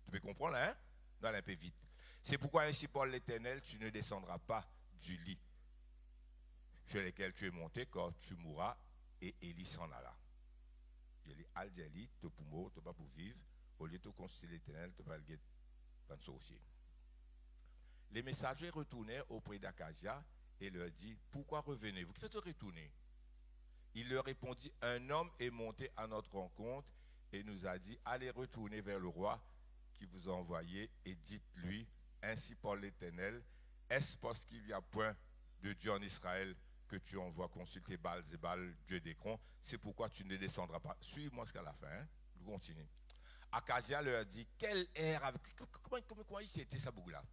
Tu peux comprendre, hein? On va aller un peu vite. C'est pourquoi ainsi parle l'Éternel, tu ne descendras pas du lit sur lequel tu es monté, quand tu mourras, et Élie s'en alla. Il dit, al dit Élie, tu pour mourir, tu pas pour vivre, au lieu de consulter l'Éternel, tu vas le guetter dans le sorcier. Les messagers retournèrent auprès d'Akazia et leur dit, pourquoi revenez-vous? Qui s'est retourné? Il leur répondit, un homme est monté à notre rencontre et nous a dit, allez retourner vers le roi qui vous a envoyé et dites-lui, ainsi parle l'Éternel, est-ce parce qu'il n'y a point de Dieu en Israël que tu envoies consulter Baal-Zébal, Dieu d'Écron? C'est pourquoi tu ne descendras pas. Suis-moi jusqu'à la fin, hein? Je continue. Akazia leur dit, quel air avec... Comment il s'était ça boucle-là?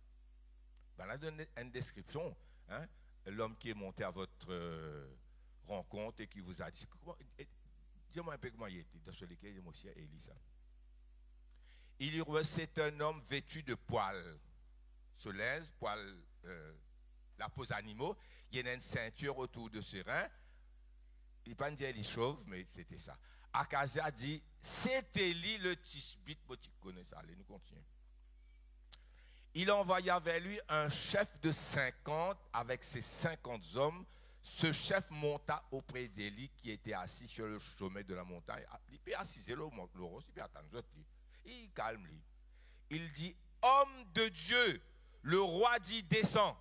Ben, là, donne une description, hein? L'homme qui est monté à votre... rencontre et qui vous a dit, dis-moi un peu comment il était, dans ce lequel il y a Élisa. Il y aurait, c'est un homme vêtu de poils, ce linge, poils, la peau animaux, il y a une ceinture autour de ses reins, il ne pas dire il chauve, mais c'était ça. Akazia dit, c'est Élie le Tisbite, tu connais ça, allez, nous continuons. il envoya vers lui un chef de 50 avec ses 50 hommes. Ce chef monta auprès d'Élie qui était assis sur le sommet de la montagne. Il peut assiser le rose, il peut attendre l'autre. Il calme lui. Il dit, homme de Dieu, le roi dit, descends.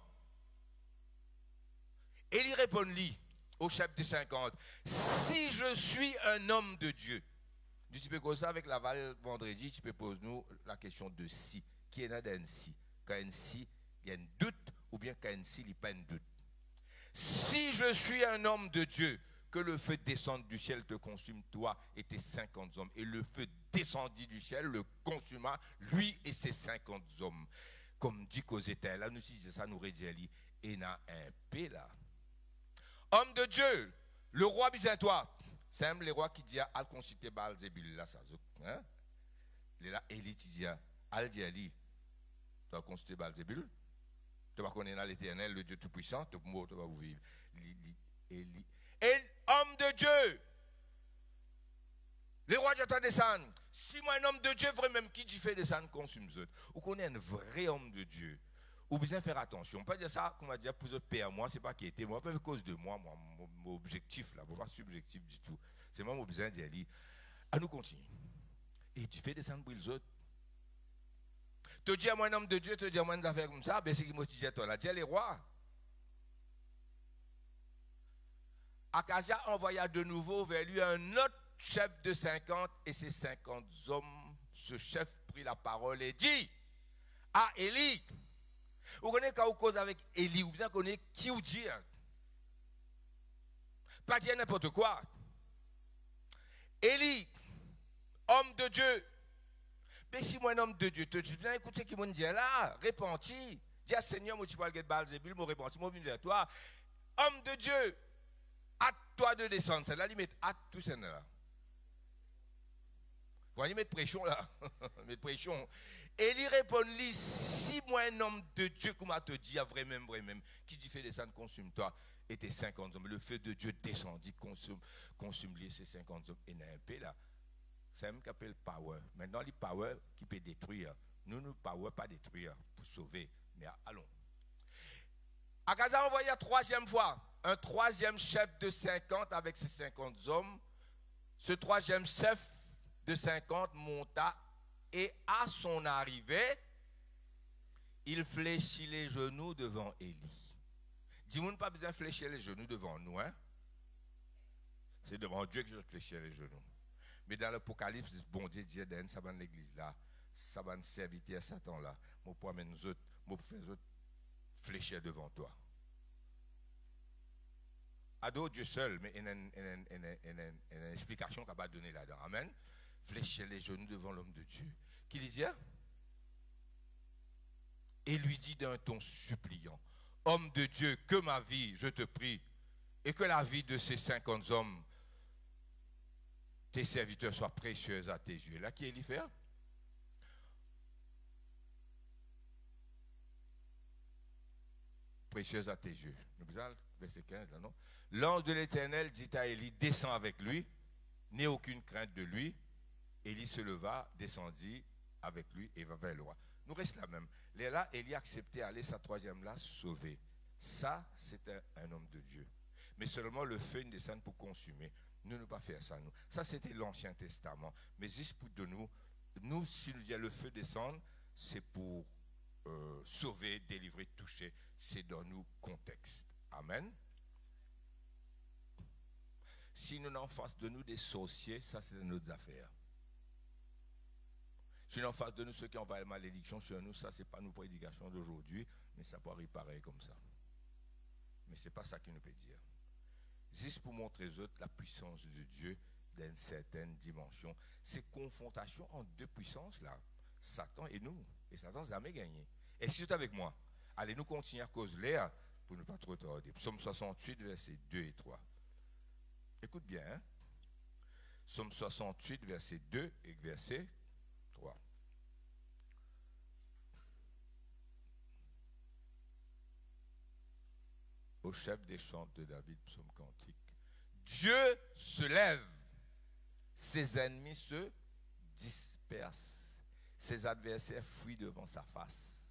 Élie répondit au chef de 50, si je suis un homme de Dieu. Tu peux causer avec Laval vendredi, tu peux poser nous la question de si. Qui est là d'un si? Quand un si, il y a un doute, ou bien quand un si, il n'y a pas un doute. Si je suis un homme de Dieu, que le feu descende du ciel te consume, toi et tes 50 hommes. Et le feu descendit du ciel, le consuma, lui et ses 50 hommes. Comme dit Cosette, là, nous disons ça, nous rédit, et il y a un P là. Homme de Dieu, le roi Byzantois, c'est même le roi qui dit à consulter Baal Zébul là, ça. Hein? Il est là, Élie dit, al dit, tu dois consulter Baal Zébul. Tu vas connaître l'Éternel, le Dieu Tout-Puissant, tu vas vous vivre. Élie. Et homme de Dieu, le roi doit descendre. Si moi, un homme de Dieu, vraiment, qui dit fait descendre, consume eux. Ou qu'on est un vrai homme de Dieu, ou besoin faire attention. On peut dire ça, comme on va dire, pour autres pères, moi, c'est pas qui était, moi, pas à cause de moi, mon objectif, là, pas subjectif du tout. C'est moi, mon besoin d'y aller. À nous continuer. Et tu fais descendre pour les autres. Tu dis à moi un homme de Dieu, tu dis à moi une affaire comme ça, ben c'est qui m'a dit à toi là, dis les rois. Akazia envoya de nouveau vers lui un autre chef de 50 et ses 50 hommes. Ce chef prit la parole et dit à Élie, vous connaissez quand vous causez avec Élie, vous connaissez qui vous dit. Pas dire n'importe quoi. Élie, homme de Dieu. Mais si moi un homme de Dieu, tu viens écouter ce qu'il m'a dit là, repenti. Dis à Seigneur, moi tu parles de Baal-Zébul, moi repenti, moi viens vers toi. Homme de Dieu, hâte-toi de descendre. C'est là, il met hâte tout ça là. Vous voyez, mettre pression là. Mettre pression. Et il répond-lui, si moi un homme de Dieu, comme on te dit, vraiment, qui dit fait descendre, consume-toi, et tes 50 hommes. Le feu de Dieu descendit, consume-les ces 50 hommes. Et il y a un peu là. C'est même qu'on appelle power. Maintenant, les power qui peut détruire. Nous, power pas détruire pour sauver. Mais allons. Akaza a envoyé la troisième fois un troisième chef de 50 avec ses 50 hommes. Ce troisième chef de 50 monta et à son arrivée, il fléchit les genoux devant Élie. Dis-moi, pas besoin de fléchir les genoux devant nous. Hein? C'est devant Dieu que je fléchis les genoux. Mais dans l'Apocalypse, bon Dieu dit, ça va l'église là, ça va servir à Satan là. Moi, pour amener nous autres, moi, pour faire nous autres fléchir devant toi. Ado Dieu seul, mais il y a une explication qu'il va donner là-dedans. Amen. Fléchir les genoux devant l'homme de Dieu. Qui lui dit? Et lui dit d'un ton suppliant, homme de Dieu, que ma vie, je te prie, et que la vie de ces 50 hommes, tes serviteurs soient précieuses à tes yeux. Là, qui est l'y précieuse à tes yeux. Nous avons verset 15 là, non? L'ange de l'Éternel dit à Élie, descends avec lui, n'aie aucune crainte de lui. Élie se leva, descendit avec lui et va vers le roi. Nous restons là même. Là, Élie a accepté d'aller sa troisième là sauver. Ça, c'était un homme de Dieu. Mais seulement le feu ne descend pour consumer. Nous ne pas faire ça, nous. Ça, c'était l'Ancien Testament. Mais juste pour de nous, si nous disons le feu descend, c'est pour sauver, délivrer, toucher. C'est dans nous contexte. Amen. Si nous en face de nous des sorciers, ça, c'est notre affaire. Si nous en face de nous ceux qui envoient la malédiction sur nous, ça, ce n'est pas nos prédications d'aujourd'hui, mais ça peut arriver pareil comme ça. Mais ce n'est pas ça qui nous peut dire. Juste pour montrer aux autres la puissance de Dieu dans une certaine dimension. Ces confrontations entre deux puissances là, Satan et nous. Et Satan n'a jamais gagné. Et si vous êtes avec moi, allez nous continuer à cause l'air pour ne pas trop tarder. Psaume 68, versets 2 et 3. Écoute bien. Hein? Psaume 68, verset 2 et verset 3. Au chef des chants de David, psaume cantique. Dieu se lève, ses ennemis se dispersent, ses adversaires fuient devant sa face.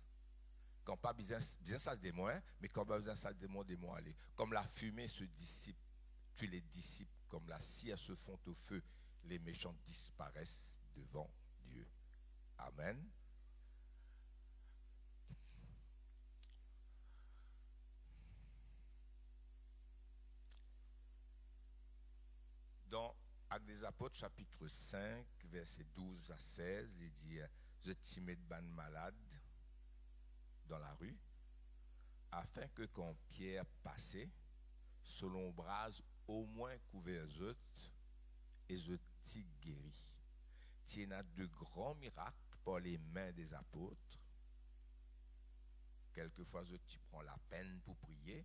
Quand pas besoin ça se démoin, mais quand pas besoin ça se démoin aller. Comme la fumée se dissipe, tu les dissipes, comme la cire se fond au feu, les méchants disparaissent devant Dieu. Amen. Dans Actes des Apôtres, chapitre 5, versets 12 à 16, il dit « Je t'y mets ban malade dans la rue, afin que quand Pierre passait, selon bras au moins couvert eux, et je t'y guéris. Tu as de grands miracles par les mains des apôtres. Quelquefois, je t'y prends la peine pour prier,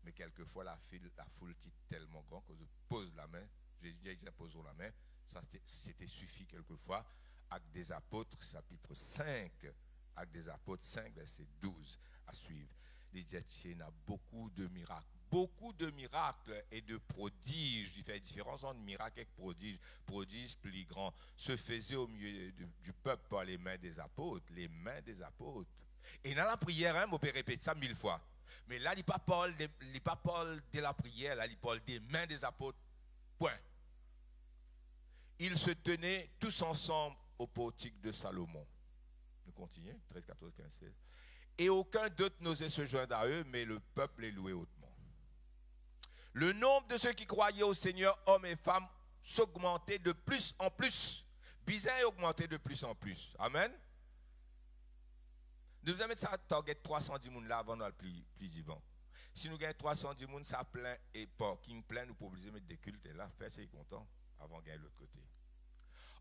mais quelquefois, la foule est tellement grande que je pose la main. Jésus dit, posons la main. Ça, c'était suffi quelquefois. Actes des Apôtres, chapitre 5. Actes des Apôtres 5, verset 12 à suivre. Il dit, il y a beaucoup de miracles et de prodiges. Il fait la différence entre miracle et prodige. Prodige plus grand se faisait au milieu du peuple par les mains des apôtres. Les mains des apôtres. Et dans la prière, on peut répéter ça 1000 fois. Mais là, il ne parle pas de la prière, là, il parle des mains des apôtres. Point. Ils se tenaient tous ensemble au portique de Salomon. Nous continuons, 13, 14, 15, 16. Et aucun d'autre n'osait se joindre à eux, mais le peuple les louait hautement. Le nombre de ceux qui croyaient au Seigneur, hommes et femmes, s'augmentait de plus en plus. Bizarre et augmentait de plus en plus. Amen. Nous allons mettre ça à target 310 personnes là avant le plus vivant. Si nous gagnons 310 personnes, ça plein et parking plein, nous pouvons obliger de mettre des cultes et là, faire c'est content avant de gagner l'autre côté.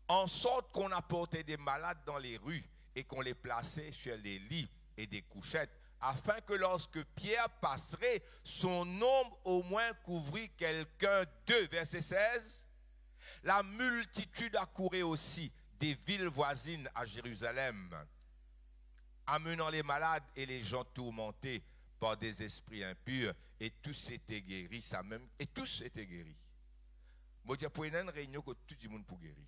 En sorte qu'on apportait des malades dans les rues et qu'on les plaçait sur les lits et des couchettes, afin que lorsque Pierre passerait, son ombre au moins couvrit quelqu'un d'eux. Verset 16. La multitude accourait aussi des villes voisines à Jérusalem, amenant les malades et les gens tourmentés par des esprits impurs, et tous étaient guéris, ça même, et tous étaient guéris. Moi, je pour une réunion que tout le monde pour guérir.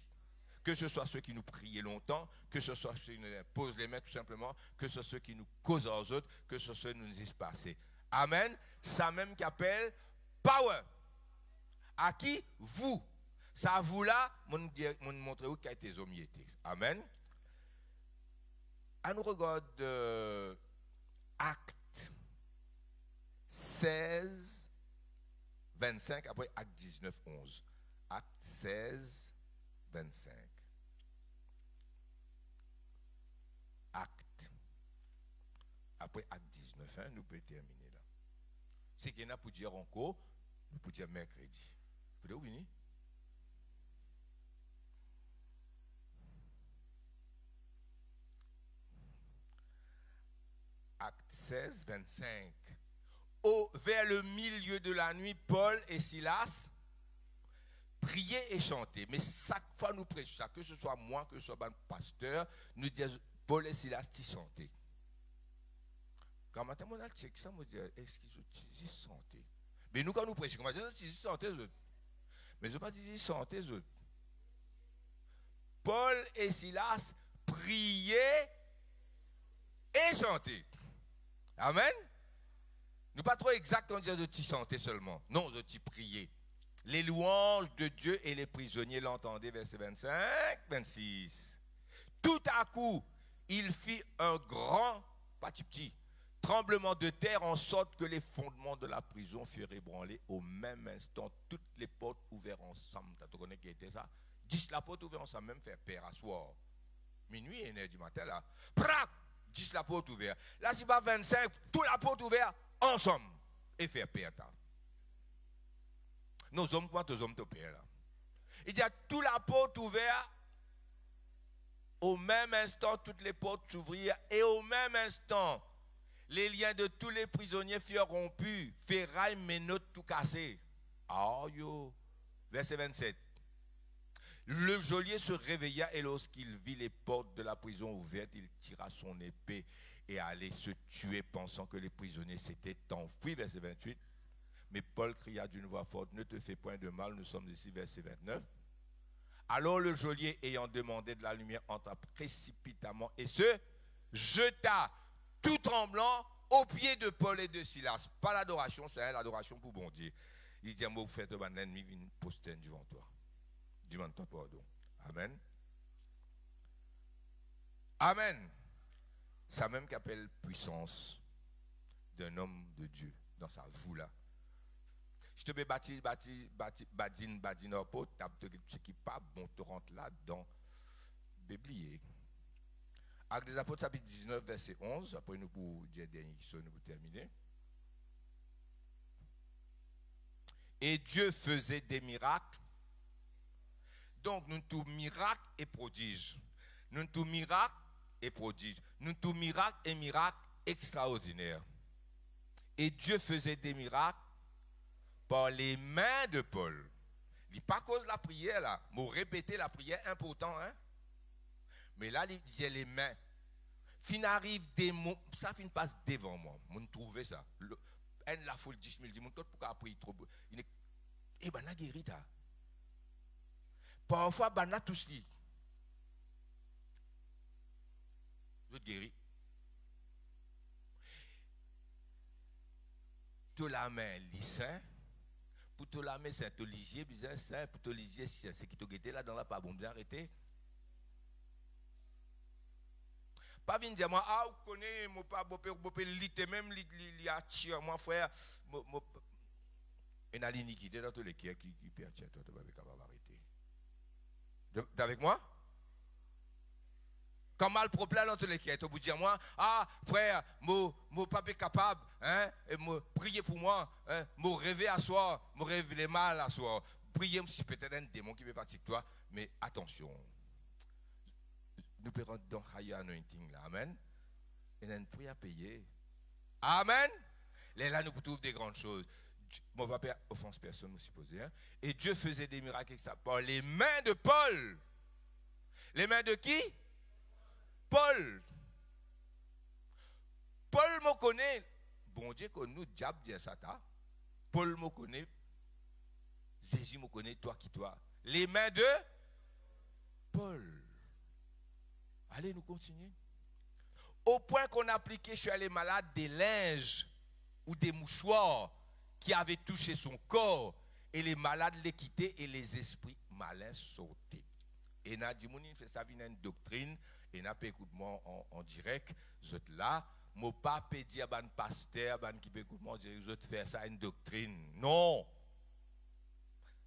Que ce soit ceux qui nous priaient longtemps, que ce soit ceux qui nous posent les mains tout simplement, que ce soit ceux qui nous causent aux autres, que ce soit ceux qui nous disent passer. Amen. Ça même qu'appelle power. À qui? Vous. Ça vous là, mon montrer où qu'a été hommes étaient. Amen. À nous regarde Acte 16, 25, après Acte 19, 11. Acte 16, 25. Acte. Après Acte 19, nous pouvons terminer là. C'est qu'il y en a pour dire encore, nous pouvons dire mercredi. Vous pouvez venir? Acte 16, 25. Vers le milieu de la nuit, Paul et Silas priaient et chantaient. Mais chaque fois nous prêchons ça, que ce soit moi, que ce soit un pasteur, nous disons Paul et Silas t'y chantaient. Quand matin, on a checké ça, on dit est-ce qu'ils chantaient? Mais nous, quand nous prêchons, on dit ils chantaient eux. Mais je ne veux pas dire ils chantaient eux. Paul et Silas priaient et chantaient. Amen. Nous pas trop exact quand on dit de t'y chanter seulement. Non, de t'y prier. Les louanges de Dieu et les prisonniers l'entendaient, verset 25, 26. Tout à coup, il fit un grand, pas petit, tremblement de terre en sorte que les fondements de la prison furent ébranlés. Au même instant, toutes les portes ouvertes ensemble. Tu connais qui était ça? 10 la porte ouverte ensemble, même faire père à soir. Minuit et 1h du matin, là. Prac! 10 la porte ouverte. Là, c'est pas 25, toute la porte ouverte ensemble. Et faire père. Nos hommes, quantos hommes te père là? Il dit à toute la porte ouverte. Au même instant, toutes les portes s'ouvrirent. Et au même instant, les liens de tous les prisonniers furent rompus. Ferrailles, menottes, tout cassé. Ah yo. Verset 27. Le geôlier se réveilla et lorsqu'il vit les portes de la prison ouvertes, il tira son épée et allait se tuer pensant que les prisonniers s'étaient enfuis. Verset 28. Mais Paul cria d'une voix forte, ne te fais point de mal, nous sommes ici. Verset 29. Alors le geôlier ayant demandé de la lumière entra précipitamment et se jeta tout tremblant, au pied de Paul et de Silas. Pas l'adoration, c'est l'adoration pour bon Dieu. Il dit, vous faites un ennemi, vient poster devant toi. Devant toi, pardon. Amen. Amen. Ça même qu'appelle puissance d'un homme de Dieu dans sa voûte là. Je te vais badine au pot, ce qui pas bon, te rentre là dans Biblier. Actes des Apôtres, chapitre 19, verset 11. Après, nous pour dire dernier qui nous pour terminer. Et Dieu faisait des miracles. Donc, nous tous miracles et prodiges. Nous tous miracles et prodiges. Nous tous miracles et miracles extraordinaires. Et Dieu faisait des miracles par les mains de Paul. Il n'est pas cause la prière là. Moi, répéter la prière important, hein? Mais là, il disait les mains. Fin arrive des mots, ça fin passe devant moi. Je trouve ça. La foule 10 000 dit, mon tout pourquoi prier trop. Et ben la guéri ta. Parfois, ben la tous li. Je te guéris. Tout la main lycée. Pour tout la main c'est Olivier, bizarre ça. Pour tout Olivier, c'est qui te guetté là dans la pas bon bien arrêté. Pas venir dire moi ah vous connaissez mon pas beau père lit même li attire moi frère et n'a l'iniquité dans tous les qui perd toi tu vas capable arrêter. Avec moi? Quand mal problème dans tous les qui tu vous dire moi ah frère mon papa capable hein et me prier pour moi hein me rêver à soir me rêver les mal à soir prier si peut-être un démon qui veut partir de toi mais attention. Nous pouvons dans higher anointing là, amen. Et nous pouvons payer. Amen. Là, nous trouvons des grandes choses. Mon papa offense personne, nous supposons. Hein? Et Dieu faisait des miracles avec ça par les mains de Paul. Les mains de qui? Paul. Paul me connaît. Bon Dieu, que nous, diable, dit ça. Paul me connaît. Jésus me connaît, toi qui toi. Les mains de Paul. Allez, nous continuer. Au point qu'on appliquait chez les malades des linges ou des mouchoirs qui avaient touché son corps et les malades les quittaient et les esprits malins sautaient. Et n'a dit, il fait ça, une doctrine, et n'a pas écouté moi en direct, vous êtes là, mon pape dit à un pasteur, qui peut écouter moi, vous êtes faire ça, une doctrine. Non!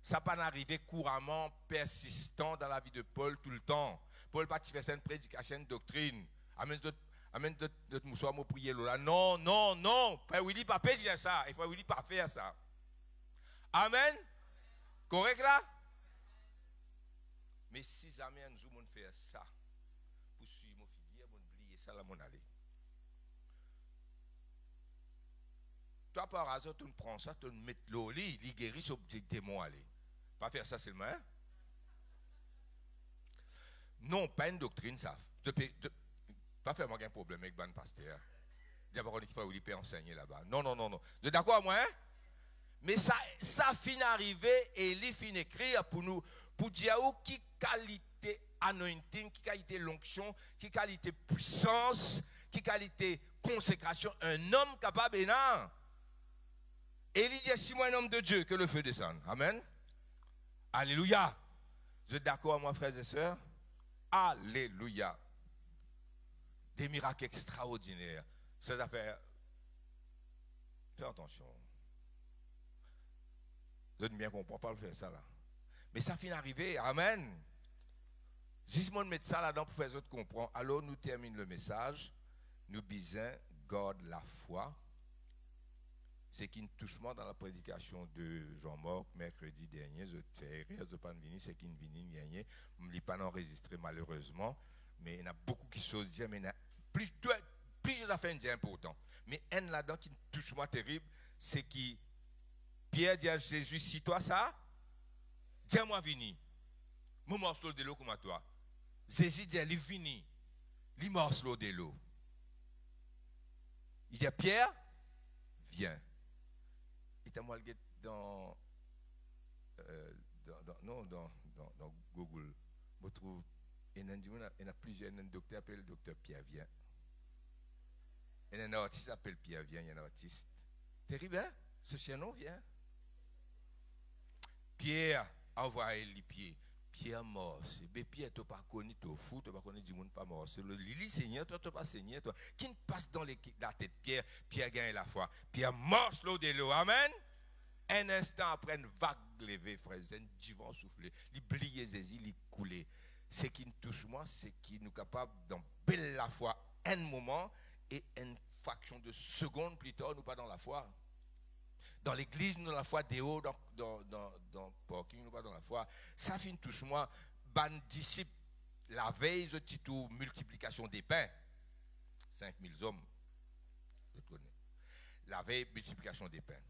Ça pas arrivé couramment, persistant dans la vie de Paul tout le temps. Paul pas faire une prédication, une doctrine. Amène d'autres moussoirs, me prier là. Non, non, non. Frère Willy pas dire ça. Et frère Willy pas faire ça. Amen. Correct là? Mais si jamais un jour on fait ça, pour suivre mon figure, on oublier ça là, mon aller. Toi par hasard, tu prends ça, tu mets l'eau, il guérit sur des démons aller. Pas faire ça seulement. Hein? Non, pas une doctrine, ça. Pas faire moi un problème avec ban pasteur. D'abord, il faut lui enseigner là-bas. Non, non, non, non. Vous êtes d'accord avec moi? Hein? Mais ça finit arriver et il finit écrire pour nous, pour dire qui qualité anointing, qui qualité l'onction, qui qualité puissance, qui qualité consécration, un homme capable et non. Et il dit, si moi un homme de Dieu, que le feu descende. Amen. Alléluia. Vous êtes d'accord avec moi, frères et sœurs? Alléluia. Des miracles extraordinaires. Ces affaires. Faites attention. Vous êtes bien compris, pas le faire ça là. Mais ça finit d'arriver. Amen. Si je mets ça là-dedans pour faire les autres comprendre, alors nous terminons le message. Nous bisons, garde la foi. C'est qui touche moi dans la prédication de Jean-Marc mercredi dernier. Je fais rire de pas venir, c'est qui vient gagner. Je ne l'ai pas enregistré malheureusement, mais il y a beaucoup de choses dire, mais plus je fait un important. Mais un là-dedans qui touche moi terrible, c'est qui Pierre dit à Jésus, si toi ça, dis-moi venir. Mon morceau de l'eau comme à toi. Jésus dit, il vini, il morceau de l'eau. Il dit, Pierre, viens. Il t'a mal dans Google. Je trouve, il y a plusieurs docteurs, appelle le docteur Pierre, viens. Et un artiste s'appelle Pierre, vient, il y a un artiste. Terrible, hein? Ce nom vient. Pierre, envoie les pieds. Pierre mort. Mais Pierre, tu n'as pas connu, tu es fou, tu n'as pas connu du monde pas mort. C'est le Lili Seigneur, toi, tu n'as pas Seigneur, toi. Qui ne passe dans la tête Pierre, Pierre gagne la foi. Pierre morce l'eau de l'eau. Amen. Un instant après, une vague levée, frère, un divan soufflé. Il blie Zézi, il coulé. Ce qui nous touche, moi, c'est qu'il nous capable d'embellir la foi un moment et une fraction de seconde plus tard, nous pas dans la foi. Dans l'église, nous dans la foi, des hauts, dans le parking, nous pas dans la foi. Ça fait une touche, moi, ban disciple, la veille, ce titre multiplication des pains. 5000 hommes. Je connais. La veille, multiplication des pains.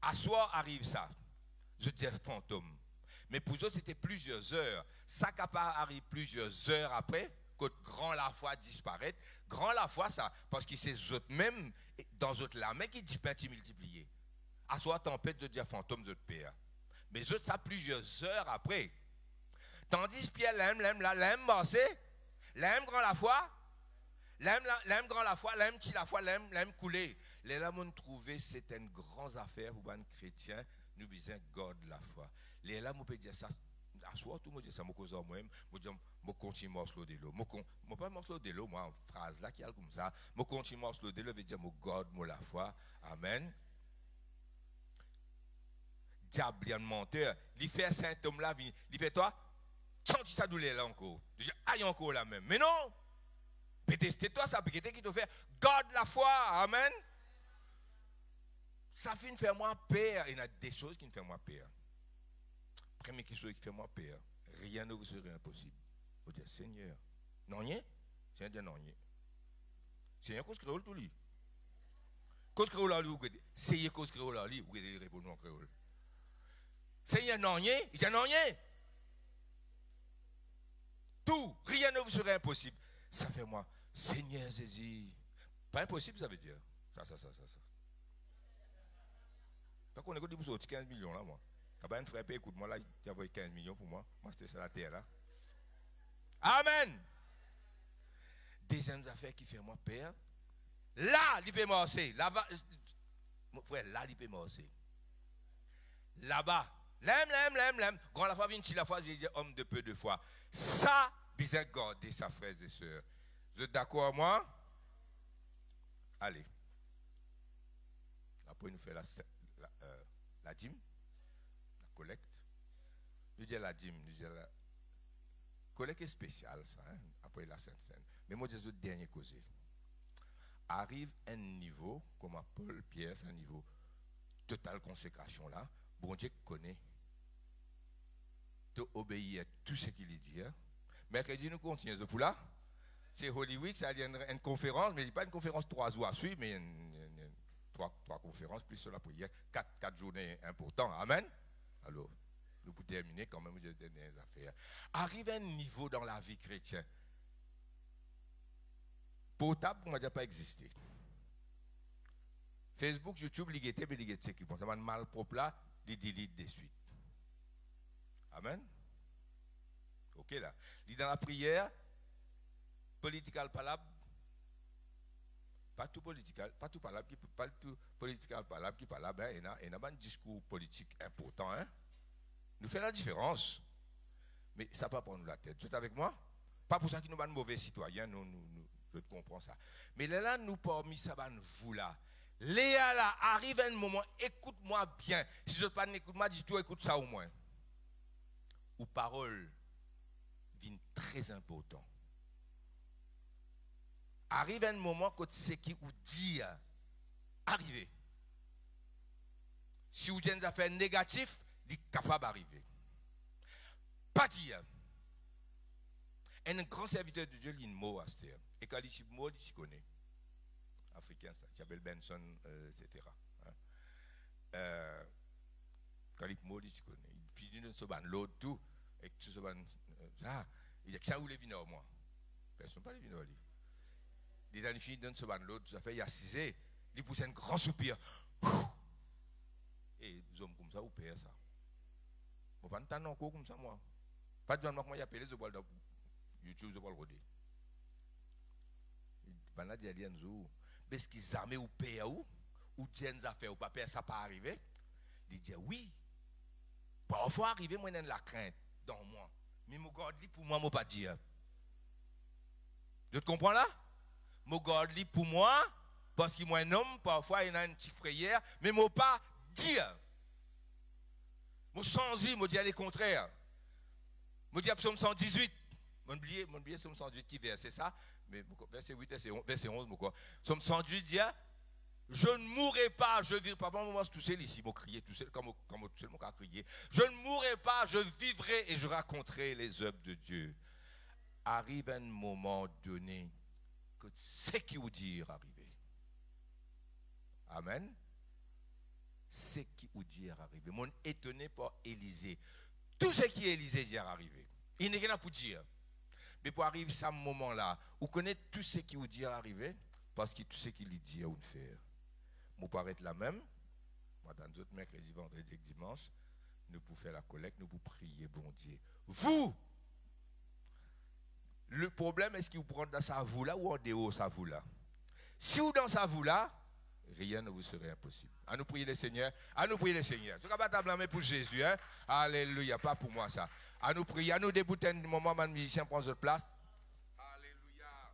À soir arrive ça. Je dis fantôme. Mais pour eux, c'était plusieurs heures. Ça arrive plusieurs heures après, que grand la foi disparaît. Grand la foi, ça, parce que c'est eux même, dans eux la main qui dit pain multiplié. À soir, tempête, je dis fantôme, je père. Mais eux, ça plusieurs heures après. Tandis Pierre l'aime marcher, l'aime grand la foi, l'aime grand la foi, l'aime petit la foi, l'aime couler. Les là, on trouvé c'est une grande affaire pour les chrétiens, nous disons God la foi. Les là, on peut dire ça. À soi, tout le monde dit ça, je cause moi-même, je continue morceau de l'eau. Je pas morceau de l'eau, moi, en phrase là qui est comme ça. Je continue morceau de l'eau, veut dire God, la foi. Amen. Diable, il y a un menteur. Il fait un symptôme là, il fait toi, chante ça douleur là encore. Je dis, aïe encore là même. Mais non! Peut-être toi, ça peut être qui te fait God la foi. Amen. Ça fait faire moi peur. Il y a des choses qui me font moi peur. Première chose qui fait moi peur, rien ne vous serait impossible. Vous dites, Seigneur, non, rien? Seigneur, non, rien. Seigneur, qu'est-ce que vous tout lui? Qu'est-ce que vous avez dit? Seigneur, qu'est-ce que vous avez dit? Vous avez répondu en créole. Seigneur, non, rien? Il dit, non, rien. Tout, rien ne vous serait impossible. Ça fait moi, Seigneur Jésus. Pas impossible, ça veut dire. Ça. Pas qu'on écoute pour 15 millions là, moi. Quand un frère écoute moi là, il a 15 millions pour moi. Moi, c'était ça la terre là. Amen. Deuxième affaire qui fait moi peur. Là, il peut marcher. Là-bas, mon frère, là, il peut marcher. Là-bas, l'aime. Quand la fois vient, la fois, j'ai dit homme de peu de foi. Ça, bien garder sa frères et sœurs. Vous êtes d'accord avec moi? Allez. Après, nous faisons la dîme, la collecte. Nous disons la dîme, nous disons la collecte est spéciale, ça, hein? Après la Sainte-Seine. Mais moi, je dis le dernier causé. Arrive un niveau, comme à Paul Pierre, c'est un niveau totale consécration là. Bon Dieu connaît. Tu obéis à tout ce qu'il dit. Hein? Mercredi, nous continuons. Pour là, c'est Holy Week, ça a une conférence, mais il n'y a pas une conférence 3 jours à suivre, mais trois conférences plus sur la prière, 4 journées importantes. Amen. Alors, nous pouvons terminer quand même des dernières affaires. Arrive un niveau dans la vie chrétienne. Potable, pour moi, n'a pas existé. Facebook, YouTube, l'igueté, mais l'igueté qui font ça, mal propre là, les delete de suite. Amen. Ok là. Dit dans la prière, political palabre, pas tout political, pas tout palabre, pas tout political palabre qui palabre, il y a un discours politique important. Hein? Nous faisons la différence. Mais ça ne va pas prendre la tête. Vous êtes avec moi? Pas pour ça que nous sommes mauvais citoyens, je comprends ça. Mais là, nous parmi ça, vous là. Léa là, arrive un moment, écoute-moi bien. Si je ne pas écoute-moi, dis-toi, écoute ça au moins. Ou parole viennent très important. Arrive un moment quand c'est qui ou dire, arriver. Si vous avez des affaires négatives, il est capable d'arriver. Pas dire. Un grand serviteur de Dieu, il a un mot à ce terme. Et quand il dit mot, il connaît. Africain, ça, s'appelle Benson, etc. Quand il dit mot, il connaît. Il finit de se battre l'autre tout. Et tout se battre ça. Il dit que ça, où les vins moi. Personne pas les vins lui. Il a fini de se battre l'autre, ça fait il y a 6 ans. Il pousse un grand soupir. Et les hommes comme ça, ou père ça. Je ne vais pas encore comme ça, moi. Pas de moi, il y a appelé, je vais YouTube, je vais le regarder. Pendant que Dieu nous parce qu'ils armés ou payent ou Dieu nous a fait ou pas payé, ça pas arrivé. Il dit oui. Parfois arriver moi dans la crainte dans moi. Mais je garde pour moi, je ne pas dire. Tu comprends là? Je garde pour moi, parce que moi un homme, parfois il y a une petite frayeur, mais je ne pas dire. Je sans dire, je dis le contraire. Je dis Psaume 118. Je oublié Psaume 118 qui verset ça, mais verset 8, verset 11, Psaume 118 dit je ne mourrai pas, je vivrai pas. Bon, moi, tout seul ici, je crier, tout seul, comme tout seul, je crier. Je ne mourrai pas, je vivrai et je raconterai les œuvres de Dieu. Arrive un moment donné que ce qui vous dit arriver. Amen. Ce qui vous dit arriver. Mon étonné par Élisée. Tout ce qui est Élisée dit arriver. Il n'est rien pour dire. Mais pour arriver à ce moment-là, vous connaissez tout ce qui vous dit arriver parce que tout ce qu'il dit à vous faire. Nous pouvons être la même. Dans d'autres mercredi, vendredi et dimanche, nous pouvons faire la collecte, nous pouvons prier, bon Dieu. Vous, le problème, est-ce que vous prenez dans sa vous là ou en dehors sa vous là? Si vous dans sa vous là, rien ne vous serait impossible. À nous prier le Seigneur. À nous prier le Seigneur. Ce n'est pas ta blâmer pour Jésus. Hein? Alléluia. Pas pour moi ça. À nous prier. À nous débouter un moment, man musicien prend votre place. Alléluia.